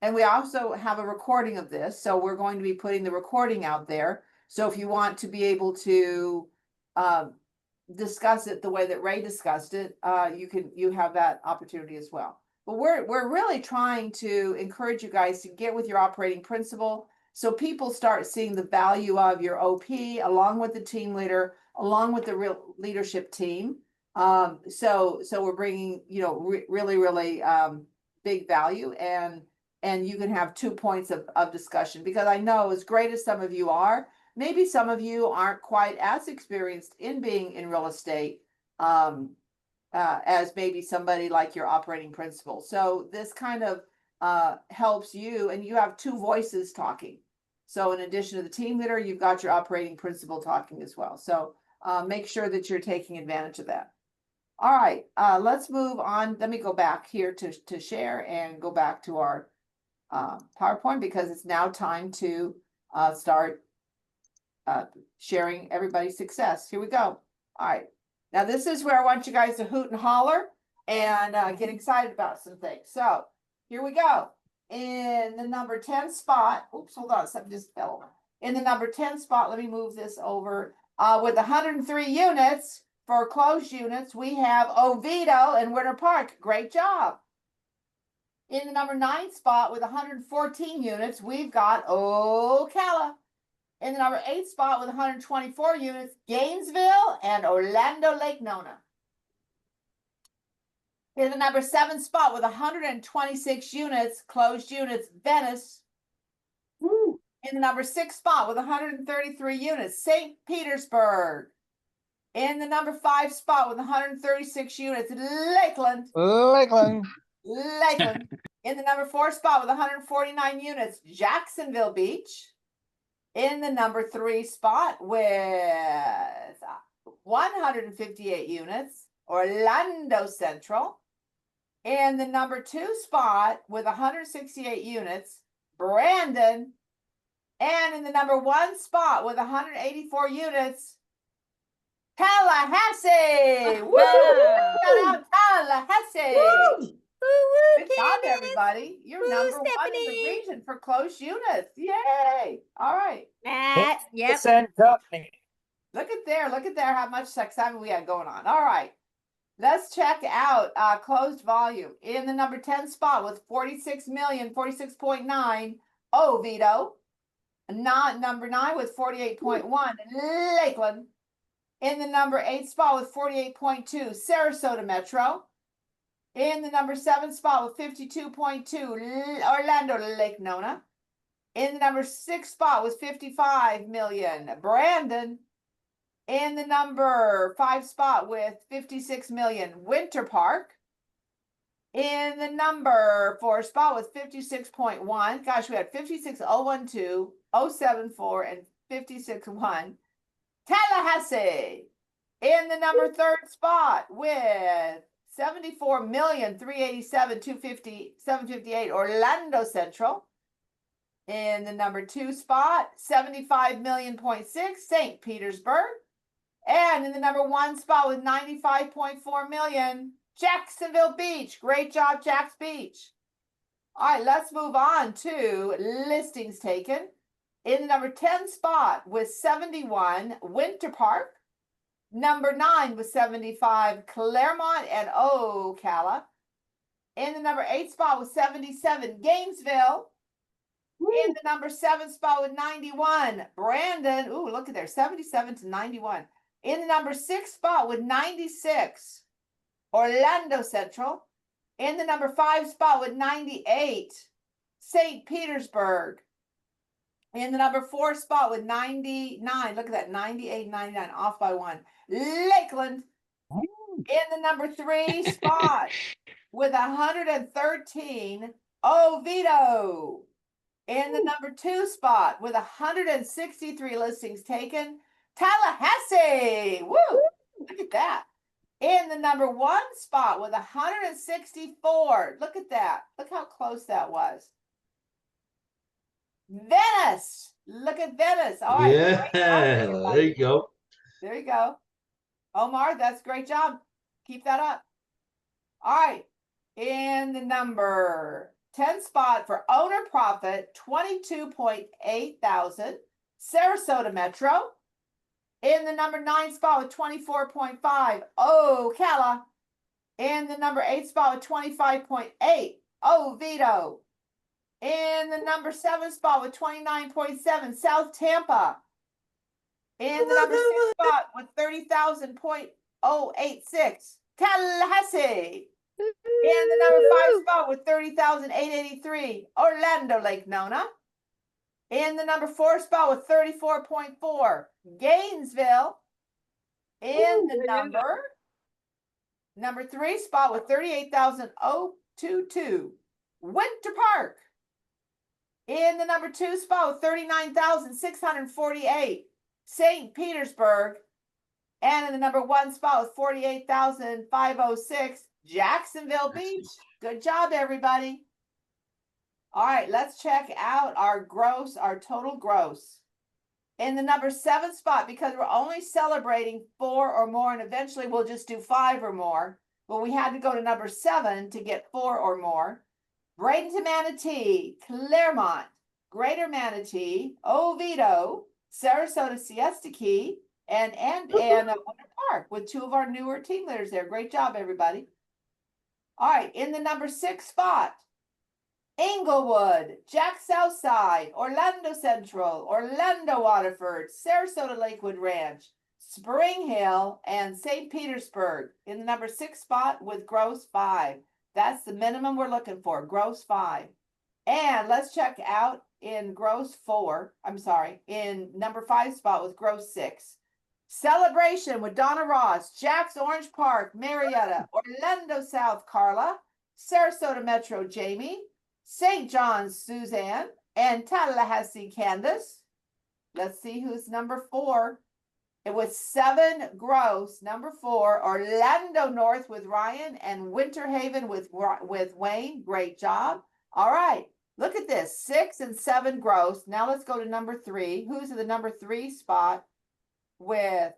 And we also have a recording of this. So we're going to be putting the recording out there. So if you want to be able to discuss it the way that Ray discussed it, you have that opportunity as well. But we're really trying to encourage you guys to get with your operating principle, so people start seeing the value of your OP along with the team leader, along with the real leadership team. So we're bringing, really big value, and you can have 2 points of discussion, because I know, as great as some of you are, maybe some of you aren't quite as experienced in being in real estate as maybe somebody like your operating principal. So this kind of helps you, and you have 2 voices talking. So in addition to the team leader, you've got your operating principal talking as well. So make sure that you're taking advantage of that. All right, let's move on. Let me go back here to share and go back to our PowerPoint, because it's now time to start sharing everybody's success. Here we go. All right. Now this is where I want you guys to hoot and holler and get excited about some things. So here we go. In the number 10 spot, oops, hold on, something just fell over. In the number 10 spot, let me move this over. With 103 units for closed units, we have Oviedo and Winter Park. Great job. In the number 9 spot with 114 units, we've got Ocala. In the number 8 spot with 124 units, Gainesville and Orlando Lake Nona. In the number 7 spot with 126 units, closed units, Venice. Woo. In the number 6 spot with 133 units, St. Petersburg. In the number 5 spot with 136 units, Lakeland. Lakeland. In the number 4 spot with 149 units, Jacksonville Beach. In the number 3 spot with 158 units, Orlando Central. In the number 2 spot with 168 units, Brandon. And in the number 1 spot with 184 units, Tallahassee. Woo! Shout out Tallahassee. Woo! Good job, everybody. You're number 1 in the region for closed units. Yay. All right. Yep. Company. Look at there how much excitement we had going on. All right. Let's check out closed volume. In the number 10 spot with 46,046.9, Oviedo. Number 9 with 48.1, Lakeland. In the number 8 spot with 48.2, Sarasota Metro. In the number 7 spot with 52.2, Orlando Lake Nona. In the number 6 spot with 55 million, Brandon. In the number 5 spot with 56 million, Winter Park. In the number 4 spot with 56.1, gosh, we had 56,012, 074, and 56.1, Tallahassee. In the number 3rd spot with 74,387,250, 758, Orlando Central. In the number 2 spot, 75 million.6, St. Petersburg. And in the number 1 spot with 95.4 million, Jacksonville Beach. Great job, Jax Beach. All right, let's move on to listings taken. In the number 10 spot with 71, Winter Park. Number 9 with 75, Claremont and Ocala. In the number 8 spot with 77, Gainesville. In the number 7 spot with 91, Brandon. Ooh, look at there, 77 to 91. In the number 6 spot with 96, Orlando Central. In the number 5 spot with 98, St. Petersburg. In the number 4 spot with 99, look at that, 98, 99, off by 1, Lakeland. In the number 3 spot with 113, Oviedo. In the number 2 spot with 163 listings taken, Tallahassee. Woo! Look at that. In the number 1 spot with 164. Look at that. Look how close that was. Venice. Look at Venice. All right. Yeah, great job, there everybody. you go. There you go. Omar, that's a great job. Keep that up. All right. In the number 10 spot for owner profit, 22.8 thousand, Sarasota Metro. In the number 9 spot with 24.5, Ocala. In the number 8 spot with 25.8, Oviedo. In the number 7 spot with 29.7, South Tampa. In the number 6 spot with 30,000.086, Tallahassee. In the number 5 spot with 30,883, Orlando Lake Nona. In the number 4 spot with 34.4, Gainesville. In the number 3 spot with 38,022, Winter Park. In the number 2 spot with 39,648, St. Petersburg. And in the number 1 spot with 48,506, Jacksonville Beach. Good job, everybody. All right, let's check out our gross, our total gross. In the number 7 spot, because we're only celebrating 4 or more, and eventually we'll just do 5 or more, but we had to go to number 7 to get 4 or more. Bradenton Manatee, Claremont, Greater Manatee, Oviedo, Sarasota Siesta Key, and Winter Park with 2 of our newer team leaders there. Great job, everybody. All right, in the number 6 spot, Inglewood, Jack Southside, Orlando Central, Orlando Waterford, Sarasota Lakewood Ranch, Spring Hill, and St. Petersburg in the number 6 spot with gross 5. That's the minimum we're looking for, gross 5. And let's check out in gross 4, in number 5 spot with gross 6. Celebration with Donna Ross, Jack's Orange Park, Marietta, Orlando South, Carla, Sarasota Metro, Jamie, St. John's, Suzanne, and Tallahassee, Candace. Let's see who's number 4. It was 7 gross. Number 4, Orlando North with Ryan and Winter Haven with Wayne. Great job. All right, look at this, 6 and 7 gross. Now let's go to number 3. Who's in the number 3 spot with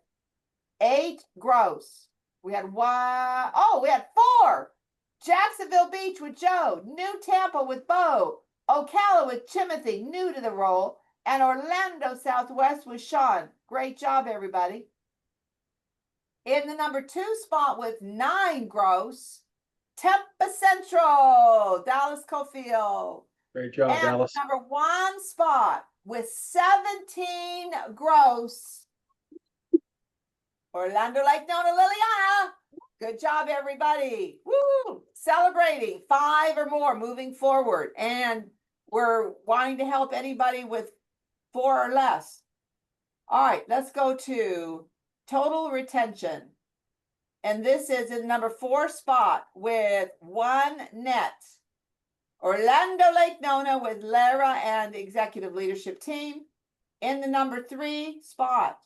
8 gross? We had 4. Jacksonville Beach with Joe, New Tampa with Bo, Ocala with Timothy, new to the role, and Orlando Southwest with Sean. Great job, everybody. In the number 2 spot with 9 gross, Tampa Central, Dallas Cofield. Great job, And Dallas. number 1 spot with 17 gross, Orlando Lake Nona, Liliana. Good job, everybody. Woo! Celebrating 5 or more moving forward. And we're wanting to help anybody with 4 or less. All right, let's go to total retention. And this is in number 4 spot with 1 net. Orlando Lake Nona with Lara and the executive leadership team. In the number 3 spot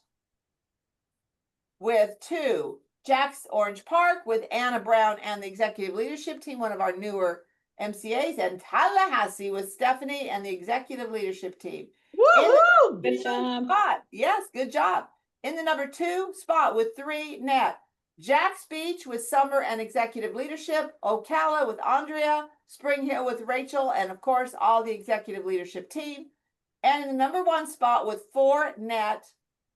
with 2. Jack's Orange Park with Anna Brown and the executive leadership team, one of our newer MCAs, and Tallahassee with Stephanie and the executive leadership team. Woo-hoo! Good job. Yes, good job. In the number 2 spot with 3 net, Jack's Beach with Summer and Executive Leadership, Ocala with Andrea, Spring Hill with Rachel, and of course, all the Executive Leadership team. And in the number 1 spot with 4 net,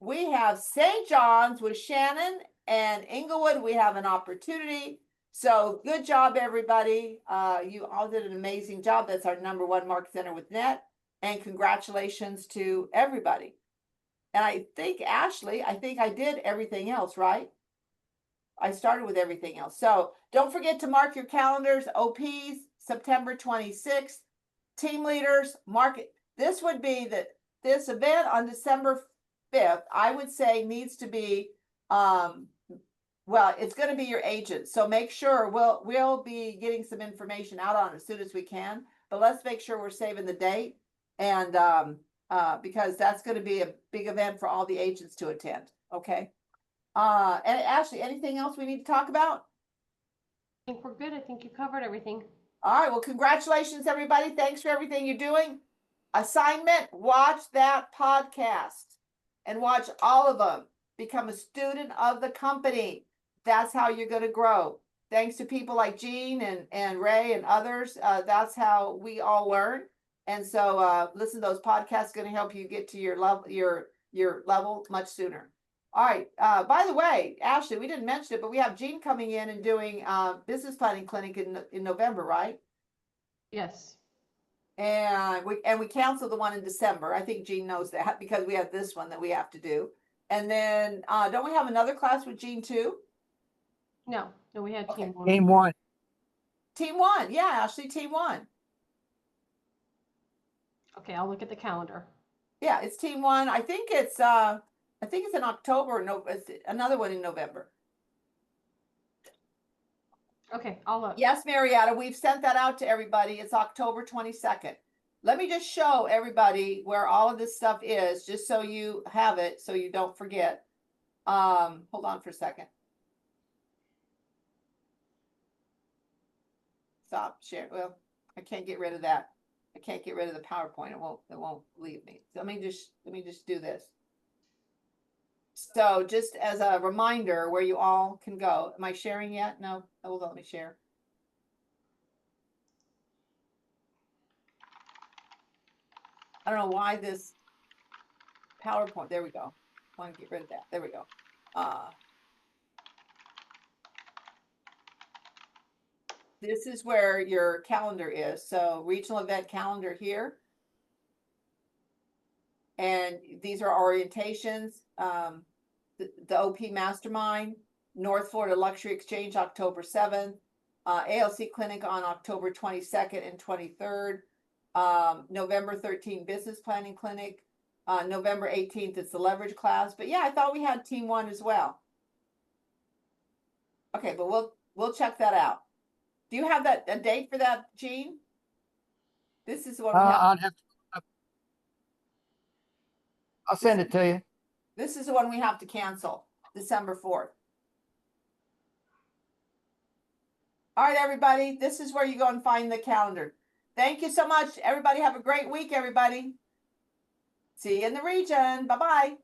we have St. John's with Shannon and Inglewood. We have an opportunity. So good job, everybody. You all did an amazing job. That's our number 1 market center with net. And congratulations to everybody. And I think, Ashley, I think I did everything else, right? I started with everything else. So don't forget to mark your calendars, OPs, September 26th, team leaders, market. This would be this event on December 5th, I would say needs to be, well, it's going to be your agent. So make sure we'll be getting some information out on it as soon as we can, but let's make sure we're saving the date. And, because that's going to be a big event for all the agents to attend. Okay. And Ashley, anything else we need to talk about? I think we're good. I think you covered everything. All right. Well, congratulations, everybody. Thanks for everything you're doing. Assignment, watch that podcast and watch all of them. Become a student of the company. That's how you're going to grow. Thanks to people like Gene and Ray and others. That's how we all learn. And so listen to those podcasts, going to help you get to your level much sooner. All right. By the way, Ashley, we didn't mention it, but we have Gene coming in and doing business planning clinic in November, right? Yes. And we canceled the one in December. I think Gene knows that because we have this one that we have to do. And then don't we have another class with Gene too? No, we had Okay. team 1. Game 1. Team 1. Yeah, Ashley, team 1. Okay, I'll look at the calendar. Yeah, it's team 1. I think it's in October. No, it's another one in November. Okay, I'll look. Yes, Marietta, we've sent that out to everybody. It's October 22nd. Let me just show everybody where all of this stuff is, just so you have it, so you don't forget. Hold on for a second. Stop share. Well, I can't get rid of that. I can't get rid of the PowerPoint. It won't leave me. So let me just do this. So just as a reminder where you all can go. Am I sharing yet? No. Hold on, let me share. I don't know why this PowerPoint. There we go. I want to get rid of that. There we go. This is where your calendar is. So regional event calendar here. And these are orientations. The OP Mastermind, North Florida Luxury Exchange, October 7th. ALC Clinic on October 22nd and 23rd. November 13th, Business Planning Clinic. November 18th, it's the Leverage class. But yeah, I thought we had Team 1 as well. Okay, but we'll check that out. Do you have a date for that, Gene? This is what we have. I'll send it to you. This is the one we have to cancel, December 4th. All right, everybody, this is where you go and find the calendar. Thank you so much. Everybody have a great week, everybody. See you in the region. Bye-bye.